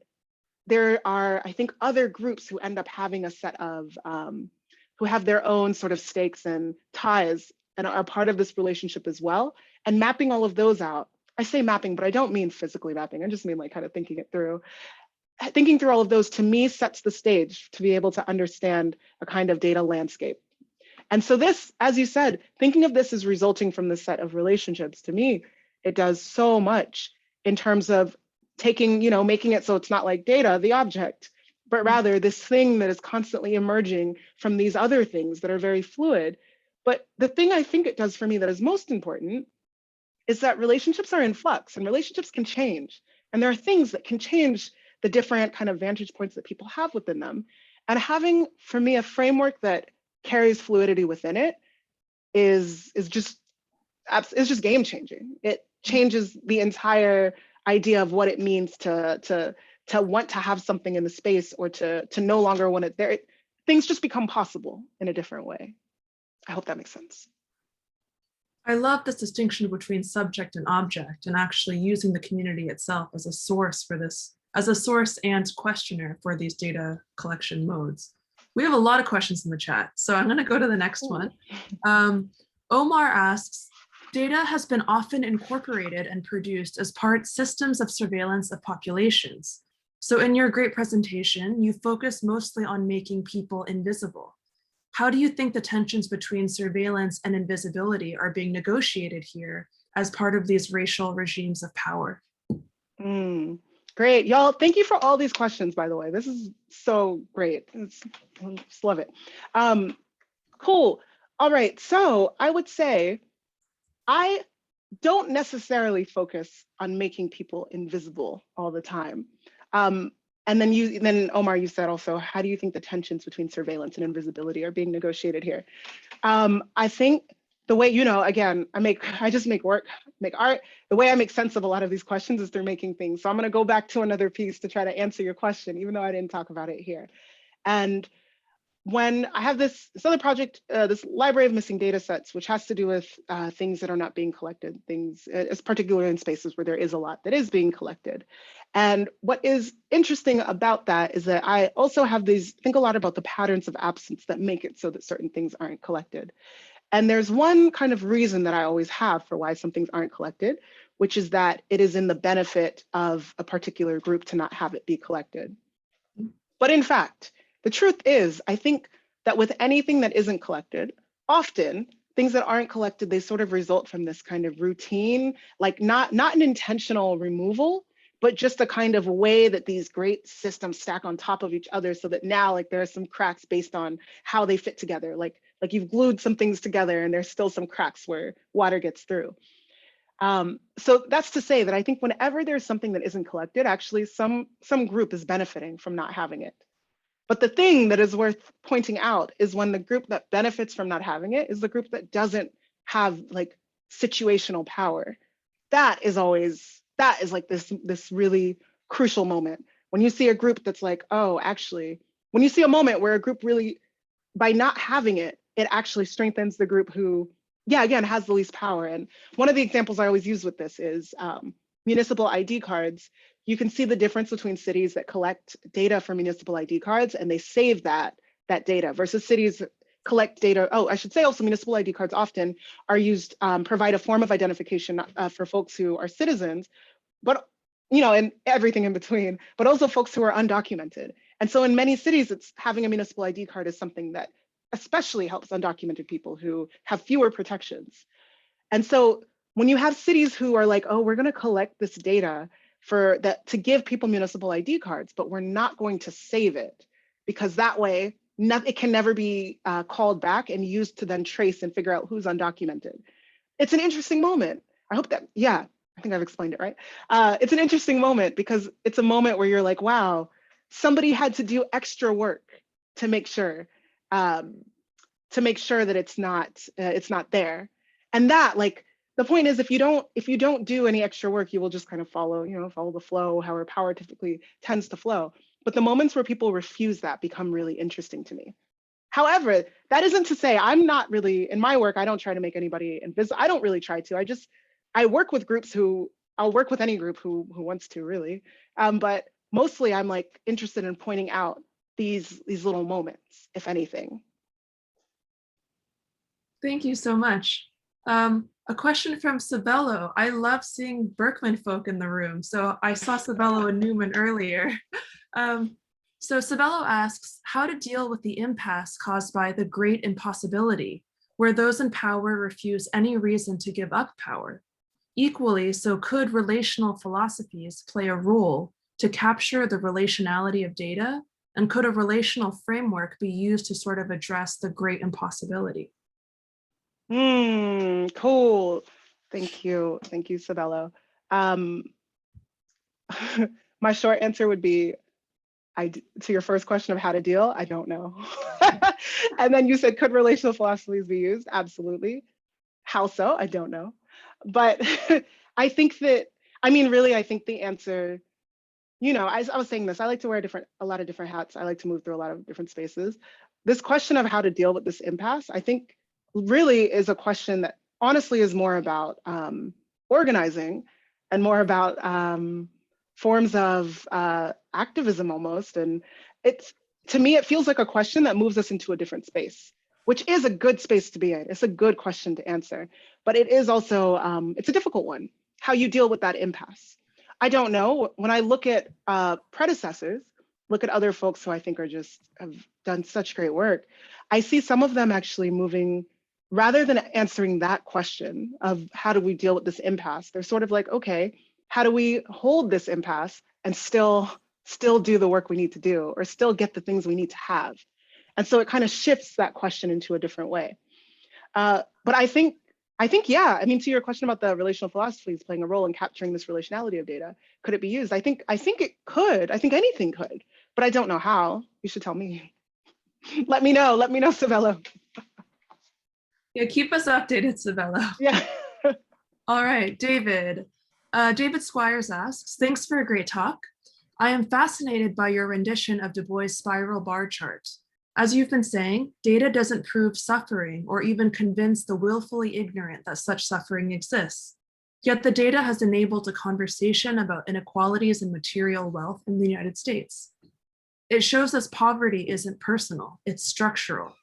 there are, I think, other groups who end up having a set of, who have their own sort of stakes and ties and are part of this relationship as well. And mapping all of those out, I say mapping, but I don't mean physically mapping. I just mean like kind of thinking it through. Thinking through all of those, to me, sets the stage to be able to understand a kind of data landscape. And so this, as you said, thinking of this as resulting from this set of relationships, to me, it does so much in terms of making it so it's not like data, the object, but rather this thing that is constantly emerging from these other things that are very fluid. But the thing I think it does for me that is most important is that relationships are in flux and relationships can change. And there are things that can change the different kind of vantage points that people have within them. And having, for me, a framework that carries fluidity within it is just game changing. It changes the entire idea of what it means to want to have something in the space or to no longer want it there. Things just become possible in a different way. I hope that makes sense. I love this distinction between subject and object and actually using the community itself as a source for this, as a source and questioner for these data collection modes. We have a lot of questions in the chat, so I'm going to go to the next one. Omar asks, data has been often incorporated and produced as systems of surveillance of populations. So in your great presentation, you focus mostly on making people invisible. How do you think the tensions between surveillance and invisibility are being negotiated here as part of these racial regimes of power? Great, y'all. Thank you for all these questions, by the way. This is so great. I just love it. Cool. All right, so I would say I don't necessarily focus on making people invisible all the time. And then Omar, you said also, how do you think the tensions between surveillance and invisibility are being negotiated here? I think the way, again, I just make art. The way I make sense of a lot of these questions is through making things. So I'm going to go back to another piece to try to answer your question, even though I didn't talk about it here. And when I have this other project, this library of missing data sets, which has to do with things that are not being collected, things, particularly in spaces where there is a lot that is being collected. And what is interesting about that is that I also have think a lot about the patterns of absence that make it so that certain things aren't collected. And there's one kind of reason that I always have for why some things aren't collected, which is that it is in the benefit of a particular group to not have it be collected. But in fact, The truth is, I think that with anything that isn't collected, often things that aren't collected, they sort of result from this kind of routine, like not an intentional removal, but just a kind of way that these great systems stack on top of each other, so that now like there are some cracks based on how they fit together. Like you've glued some things together and there's still some cracks where water gets through. So that's to say that I think whenever there's something that isn't collected, actually some group is benefiting from not having it. But the thing that is worth pointing out is when the group that benefits from not having it is the group that doesn't have like situational power. That is like this really crucial moment. When you see a group that's like, oh, actually, when you see a moment where a group really, by not having it, it actually strengthens the group who, yeah, again, has the least power. And one of the examples I always use with this is municipal ID cards. You can see the difference between cities that collect data for municipal ID cards and they save that data versus cities that collect data. Oh, I should say also municipal ID cards often are used, provide a form of identification for folks who are citizens, but and everything in between, but also folks who are undocumented. And so in many cities, it's having a municipal ID card is something that especially helps undocumented people who have fewer protections. And so when you have cities who are like, oh, we're going to collect this data to give people municipal ID cards, but we're not going to save it because that way it can never be called back and used to then trace and figure out who's undocumented. It's an interesting moment. I hope that, yeah, I think I've explained it right. It's an interesting moment because it's a moment where you're like, wow, somebody had to do extra work to make sure that it's not there. And that, like, the point is, if you don't do any extra work, you will just kind of follow the flow, however power typically tends to flow. But the moments where people refuse that become really interesting to me. However, that isn't to say I'm not really, in my work, I don't try to make anybody invisible. I don't really try to. I work with groups I'll work with any group who wants to really. But mostly I'm like interested in pointing out these little moments, if anything. Thank you so much. A question from Sabello. I love seeing Berkman folk in the room. So I saw Sabello and Newman earlier. So Sabello asks, how to deal with the impasse caused by the Great Impossibility, where those in power refuse any reason to give up power. Equally, so could relational philosophies play a role to capture the relationality of data? And could a relational framework be used to sort of address the Great Impossibility? Cool. Thank you, Sabello. My short answer would be, to your first question of how to deal, I don't know. And then you said, could relational philosophies be used? Absolutely. How so? I don't know. But I think that, I think the answer, I was saying this, I like to wear a lot of different hats. I like to move through a lot of different spaces. This question of how to deal with this impasse, I think really is a question that honestly is more about organizing and more about forms of activism almost. And to me, it feels like a question that moves us into a different space, which is a good space to be in. It's a good question to answer, but it is also, it's a difficult one, how you deal with that impasse. I don't know, when I look at predecessors, look at other folks who I think have done such great work, I see some of them actually moving, rather than answering that question of how do we deal with this impasse, they're sort of like, okay, how do we hold this impasse and still do the work we need to do, or still get the things we need to have? And so it kind of shifts that question into a different way. But I think, yeah, to your question about the relational philosophies playing a role in capturing this relationality of data, could it be used? I think it could. I think anything could, but I don't know how. You should tell me. Let me know, Sabello. Yeah, keep us updated, Sabello. Yeah. All right, David. David Squires asks, thanks for a great talk. I am fascinated by your rendition of Du Bois' spiral bar chart. As you've been saying, data doesn't prove suffering or even convince the willfully ignorant that such suffering exists. Yet the data has enabled a conversation about inequalities in material wealth in the United States. It shows us poverty isn't personal, it's structural.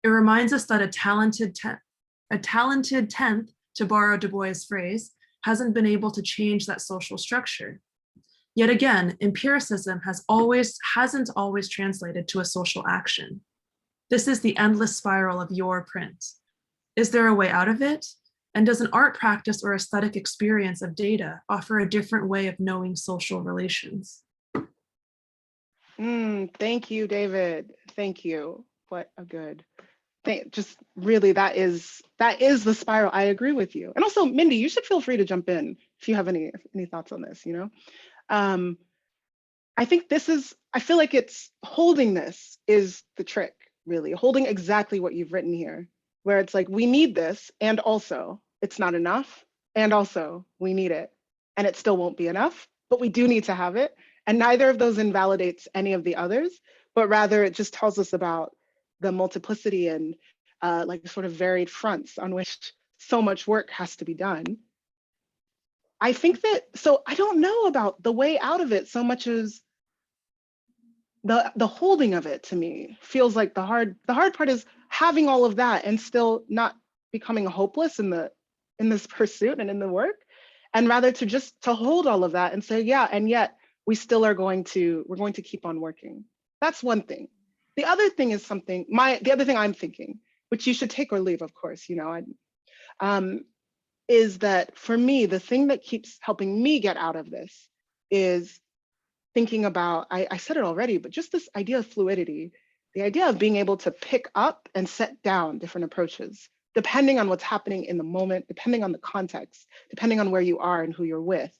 It reminds us that a talented tenth, to borrow Du Bois' phrase, hasn't been able to change that social structure. Yet again, empiricism hasn't always translated to a social action. This is the endless spiral of your print. Is there a way out of it? And does an art practice or aesthetic experience of data offer a different way of knowing social relations? Thank you, David. Thank you. What a good thing. Just really, that is the spiral. I agree with you. And also, Mindy, you should feel free to jump in if you have any thoughts on this, I think I feel like it's holding this is the trick, really, holding exactly what you've written here, where it's like, we need this, and also it's not enough, and also we need it, and it still won't be enough, but we do need to have it. And neither of those invalidates any of the others, but rather it just tells us about the multiplicity and like sort of varied fronts on which so much work has to be done. I think so I don't know about the way out of it so much as the holding of it. To me feels like the hard part is having all of that and still not becoming hopeless in this pursuit and in the work, and rather to hold all of that and say, yeah, and yet we're going to keep on working. That's one thing. The other thing is the other thing I'm thinking, which you should take or leave, of course, is that for me, the thing that keeps helping me get out of this is thinking about, I said it already, but just this idea of fluidity, the idea of being able to pick up and set down different approaches, depending on what's happening in the moment, depending on the context, depending on where you are and who you're with.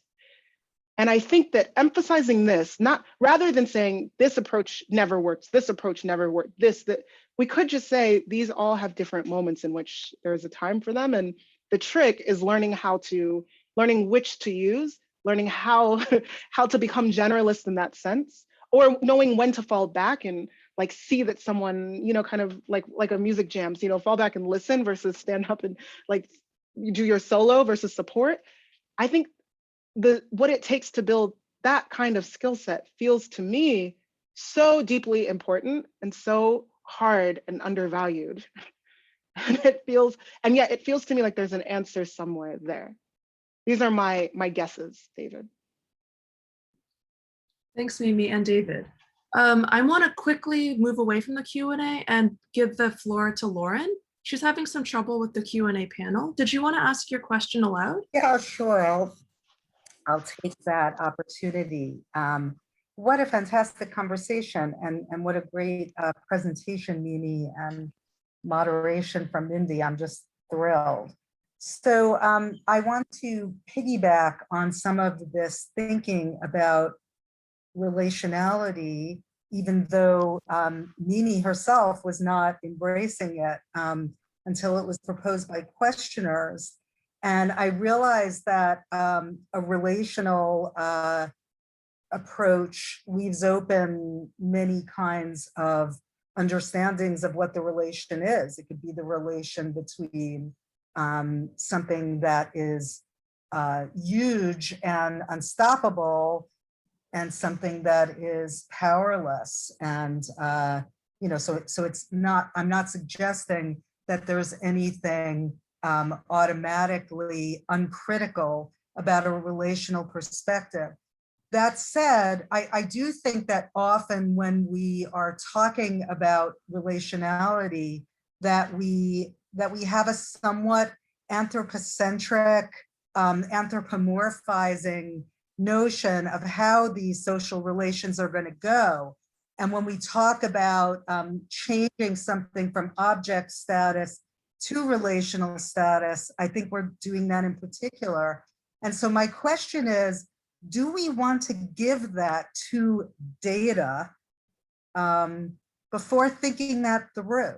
And I think that emphasizing this, rather than saying this approach never works, this approach never worked, that we could just say these all have different moments in which there is a time for them. And the trick is learning which to use, learning how to become generalist in that sense, or knowing when to fall back and like see that someone, kind of like a music jam, fall back and listen versus stand up and like you do your solo versus support. I think what it takes to build that kind of skill set feels to me so deeply important and so hard and undervalued. And yet it feels to me like there's an answer somewhere there. These are my guesses, David. Thanks, Mimi and David. I want to quickly move away from the Q&A and give the floor to Lauren. She's having some trouble with the Q&A panel. Did you want to ask your question aloud? Yeah, sure. I'll take that opportunity. What a fantastic conversation, and what a great presentation, Mimi, and moderation from Mindy. I'm just thrilled. So I want to piggyback on some of this thinking about relationality, even though Mimi herself was not embracing it until it was proposed by questioners. And I realized that a relational approach leaves open many kinds of understandings of what the relation is. It could be the relation between something that is huge and unstoppable and something that is powerless. And, so it's not, I'm not suggesting that there's anything automatically uncritical about a relational perspective. That said, I do think that often when we are talking about relationality, that we have a somewhat anthropocentric, anthropomorphizing notion of how these social relations are going to go. And when we talk about changing something from object status to relational status, I think we're doing that in particular. And so my question is, do we want to give that to data before thinking that through,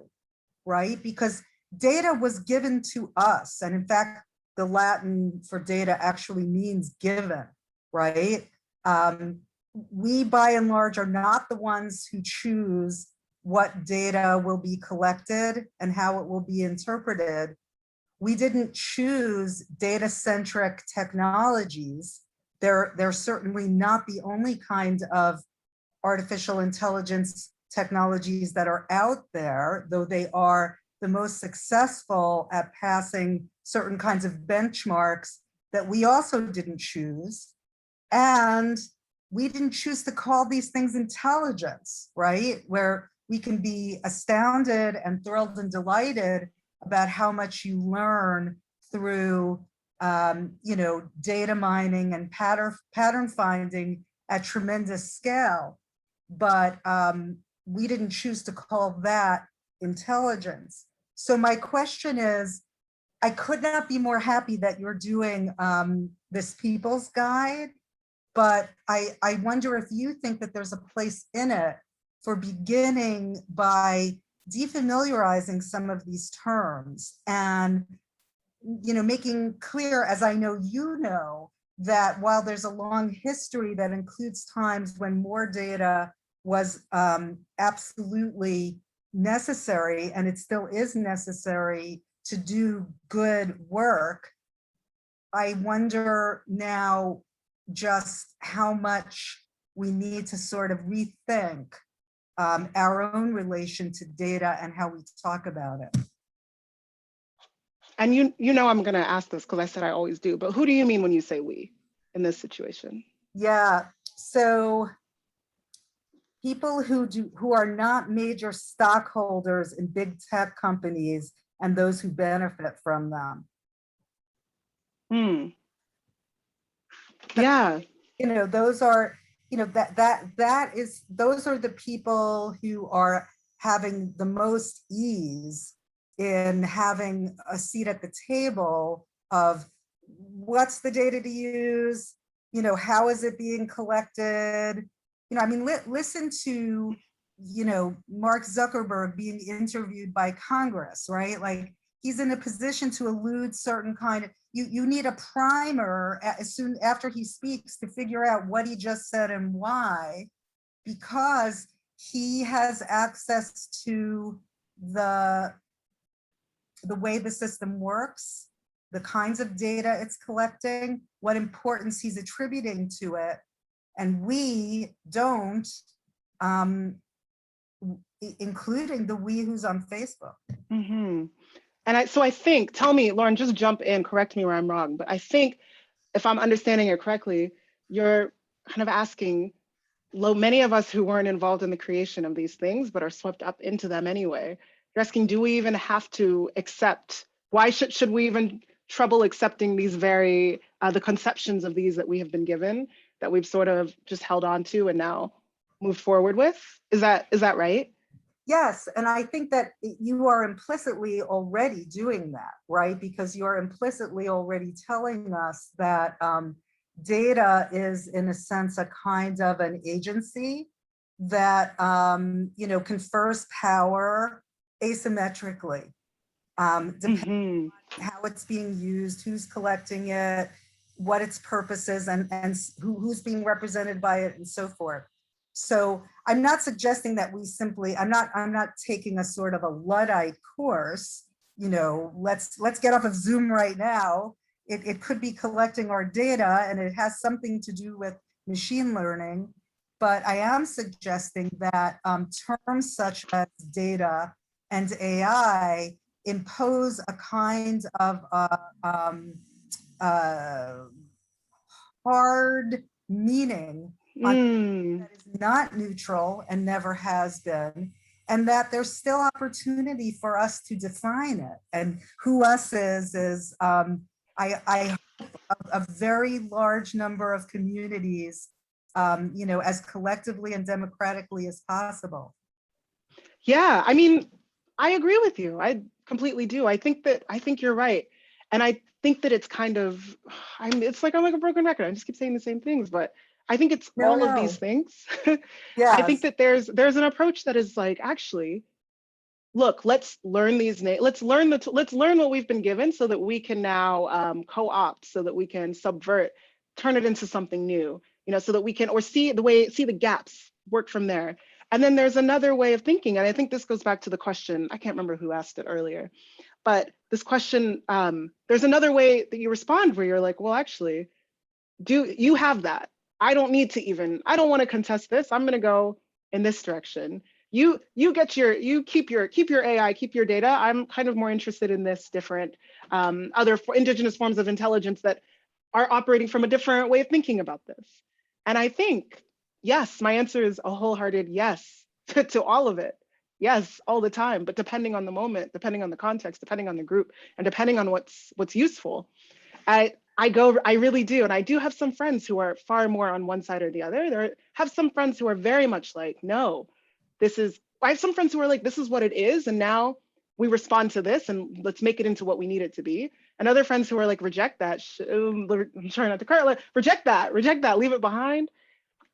right? Because data was given to us. And in fact, the Latin for data actually means given, right? We, by and large, are not the ones who choose what data will be collected and how it will be interpreted. We didn't choose data-centric technologies. They're certainly not the only kind of artificial intelligence technologies that are out there, though they are the most successful at passing certain kinds of benchmarks that we also didn't choose. And we didn't choose to call these things intelligence, right? Where we can be astounded and thrilled and delighted about how much you learn through, data mining and pattern finding at tremendous scale. But we didn't choose to call that intelligence. So my question is, I could not be more happy that you're doing this People's Guide, but I wonder if you think that there's a place in it for beginning by defamiliarizing some of these terms and, making clear, as I know you know, that while there's a long history that includes times when more data was absolutely necessary, and it still is necessary to do good work, I wonder now just how much we need to sort of rethink our own relation to data and how we talk about it. And you know I'm going to ask this because I said I always do, but who do you mean when you say we in this situation? Yeah, so people who are not major stockholders in big tech companies and those who benefit from them. Yeah. Those are, those are the people who are having the most ease in having a seat at the table of what's the data to use, how is it being collected? Listen to, Mark Zuckerberg being interviewed by Congress, right? Like, he's in a position to elude certain kind of, you need a primer as soon after he speaks to figure out what he just said and why, because he has access to the way the system works, the kinds of data it's collecting, what importance he's attributing to it, and we don't, including the we who's on Facebook. And so I think, tell me, Lauren, just jump in, correct me where I'm wrong, but I think if I'm understanding it correctly, you're kind of asking, many of us who weren't involved in the creation of these things, but are swept up into them anyway, you're asking, do we even have to accept, why should we even trouble accepting these the conceptions of these that we have been given, that we've sort of just held on to and now moved forward with? Is that right? Yes, and I think that you are implicitly already doing that, right? Because you're implicitly already telling us that data is, in a sense, a kind of an agency that confers power asymmetrically, depending on how it's being used, who's collecting it, what its purpose is, and who's being represented by it, and so forth. So I'm not suggesting that we simply, I'm not taking a sort of a Luddite course, let's get off of Zoom right now. It could be collecting our data, and it has something to do with machine learning. But I am suggesting that terms such as data and AI impose a kind of hard meaning that is not neutral and never has been, and that there's still opportunity for us to define it. And who us is I hope a very large number of communities, as collectively and democratically as possible. Yeah, I agree with you. I completely do. I think you're right. And I think that it's kind of, it's like I'm like a broken record. I just keep saying the same things, but I think it's all of these things. Yes. I think that there's an approach that is like, actually, look, let's learn these names. Let's learn what we've been given so that we can now co-opt, so that we can subvert, turn it into something new, so that we can, or see the gaps, work from there. And then there's another way of thinking. And I think this goes back to the question, I can't remember who asked it earlier, but this question, there's another way that you respond where you're like, well, actually, do you have that? I don't want to contest this. I'm going to go in this direction. You keep your AI, keep your data. I'm kind of more interested in this different other indigenous forms of intelligence that are operating from a different way of thinking about this. And I think, yes, my answer is a wholehearted yes to all of it. Yes, all the time, but depending on the moment, depending on the context, depending on the group, and depending on what's useful. I really do. And I do have some friends who are far more on one side or the other. Have some friends who are very much like, no, I have some friends who are like, this is what it is. And now we respond to this and let's make it into what we need it to be. And other friends who are like, reject that. I'm trying not to cry, like, reject that, leave it behind.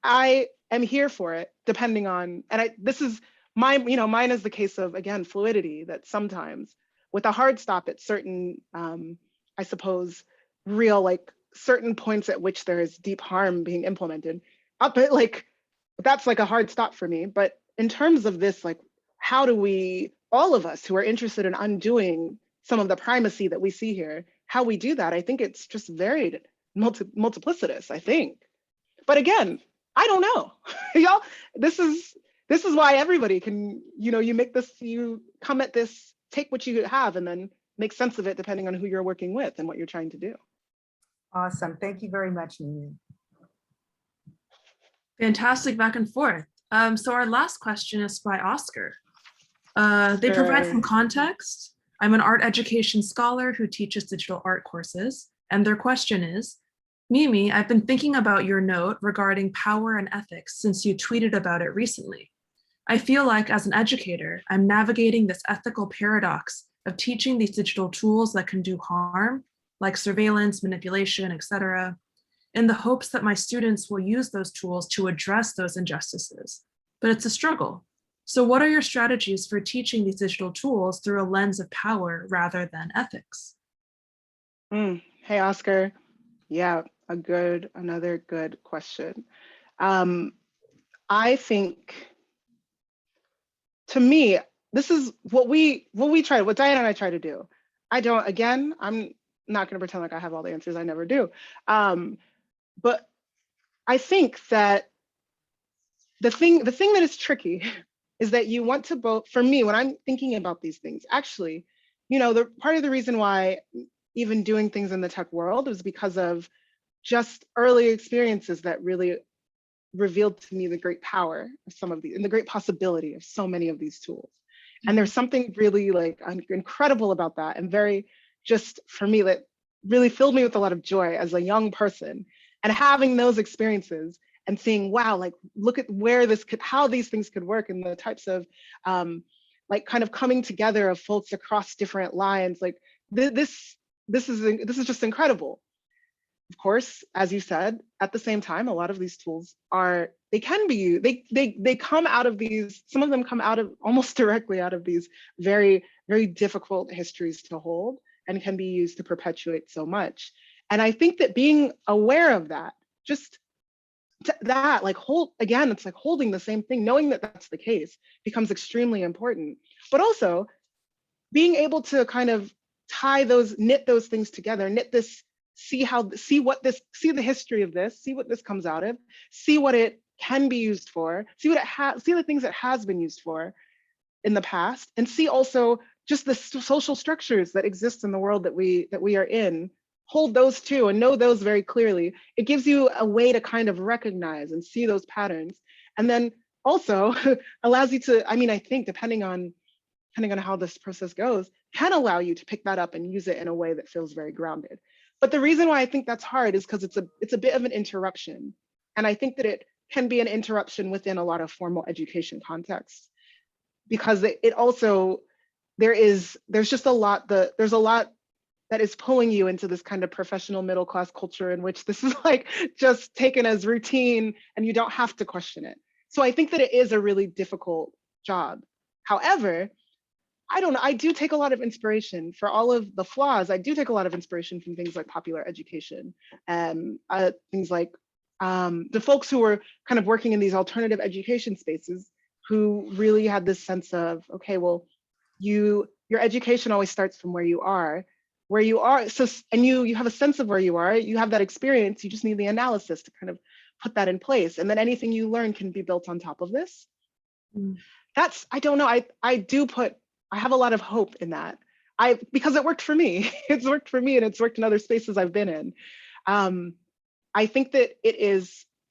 I am here for it, depending on, and this is mine is the case of, again, fluidity, that sometimes with a hard stop at certain, I suppose, real, like certain points at which there is deep harm being implemented, up at like, that's like a hard stop for me. But in terms of this, like, how do we, all of us who are interested in undoing some of the primacy that we see here, how we do that, I think it's just very multiplicitous, I think. But again, I don't know. Y'all, this is why everybody can, you come at this, take what you have and then make sense of it depending on who you're working with and what you're trying to do. Awesome. Thank you very much, Mimi. Fantastic back and forth. So our last question is by Oscar. They provide some context. I'm an art education scholar who teaches digital art courses. And their question is, Mimi, I've been thinking about your note regarding power and ethics since you tweeted about it recently. I feel like as an educator, I'm navigating this ethical paradox of teaching these digital tools that can do harm, like surveillance, manipulation, etc., in the hopes that my students will use those tools to address those injustices. But it's a struggle. So what are your strategies for teaching these digital tools through a lens of power rather than ethics? Hey, Oscar. Yeah, another good question. I think, to me, this is what Diana and I try to do. I'm not going to pretend like I have all the answers. I never do. But I think that the thing that is tricky is that you want to both, for me, when I'm thinking about these things, actually, the part of the reason why even doing things in the tech world was because of just early experiences that really revealed to me the great power of some of these and the great possibility of so many of these tools. And there's something really like incredible about that, and very, just for me, that really filled me with a lot of joy as a young person. And having those experiences and seeing, wow, like, look at how these things could work, and the types of like kind of coming together of folks across different lines. Like this is just incredible. Of course, as you said, at the same time, a lot of these tools they come out of these, some of them come out of almost directly out of these very, very difficult histories to hold, and can be used to perpetuate so much. And I think that being aware of that, just that, like, it's like holding the same thing, knowing that that's the case becomes extremely important. But also being able to kind of knit those things together, see the history of this, see what this comes out of, see what it can be used for, see the things it has been used for in the past, and see also just the social structures that exist in the world that we are in. Hold those too and know those very clearly. It gives you a way to kind of recognize and see those patterns, and then also allows you to, I think depending on how this process goes, can allow you to pick that up and use it in a way that feels very grounded. But the reason why I think that's hard is because it's a bit of an interruption. And I think that it can be an interruption within a lot of formal education contexts, because it also, there's a lot that is pulling you into this kind of professional middle class culture in which this is like just taken as routine and you don't have to question it. So I think that it is a really difficult job. However, I don't know, I do take a lot of inspiration for all of the flaws. I do take a lot of inspiration from things like popular education and things like the folks who were kind of working in these alternative education spaces, who really had this sense of, okay, well, your education always starts from where you are. So, and you have a sense of where you are, you have that experience, you just need the analysis to kind of put that in place. And then anything you learn can be built on top of this. That's, I don't know, I have a lot of hope in that. Because it worked for me. It's worked for me, and it's worked in other spaces I've been in. I think that it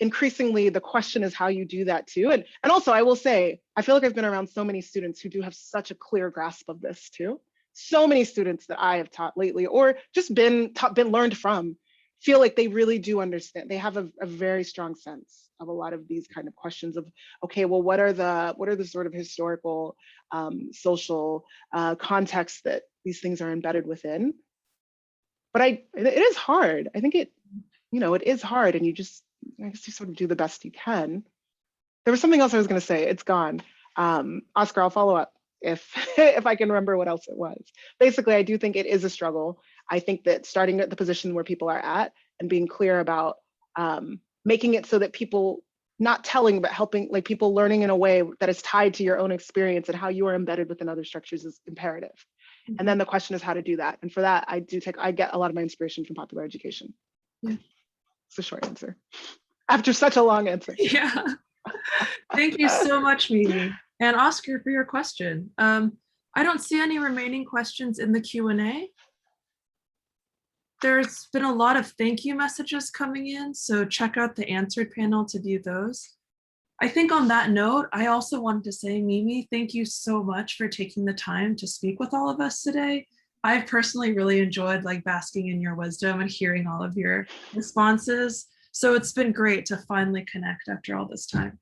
increasingly the question is how you do that too. And also I will say, I feel like I've been around so many students who do have such a clear grasp of this too. So many students that I have taught lately, or just been learned from, feel like they really do understand. They have a very strong sense of a lot of these kind of questions of, okay, well, what are the sort of historical, social contexts that these things are embedded within? But it is hard. I think it is hard, and I guess you sort of do the best you can. There was something else I was going to say. It's gone. Oscar, I'll follow up if if I can remember what else it was. Basically, I do think it is a struggle. I think that starting at the position where people are at and being clear about making it so that people not telling but helping, like people learning in a way that is tied to your own experience and how you are embedded within other structures is imperative. Mm-hmm. And then the question is how to do that. And for that, I get a lot of my inspiration from popular education. Yeah. It's a short answer after such a long answer. Yeah. Thank you so much, Mimi. And Oscar, for your question. I don't see any remaining questions in the Q&A. There's been a lot of thank you messages coming in, so check out the answered panel to view those. I think on that note, I also wanted to say, Mimi, thank you so much for taking the time to speak with all of us today. I've personally really enjoyed basking in your wisdom and hearing all of your responses. So it's been great to finally connect after all this time.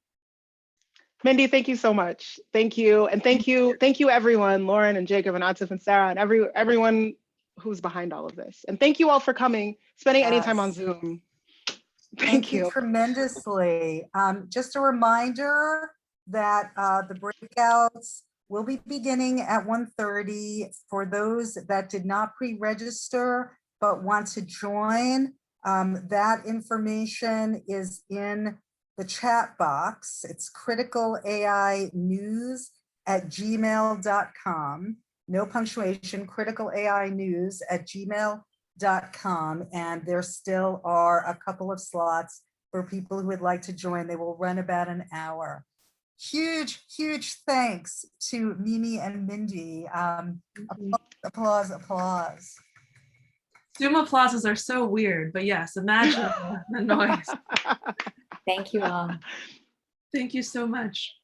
Mindy, thank you so much. Thank you. And thank you everyone, Lauren and Jacob and Atif and Sarah and everyone who's behind all of this. And thank you all for coming, spending any time on Zoom. Thank you tremendously. Just a reminder that the breakouts will be beginning at 1:30 for those that did not pre-register but want to join. That information is in the chat box. It's criticalainews@gmail.com. No punctuation, criticalainews@gmail.com. And there still are a couple of slots for people who would like to join. They will run about an hour. Huge, huge thanks to Mimi and Mindy. Applause, applause. Zoom applauses are so weird, but yes, imagine the noise. Thank you all. Thank you so much.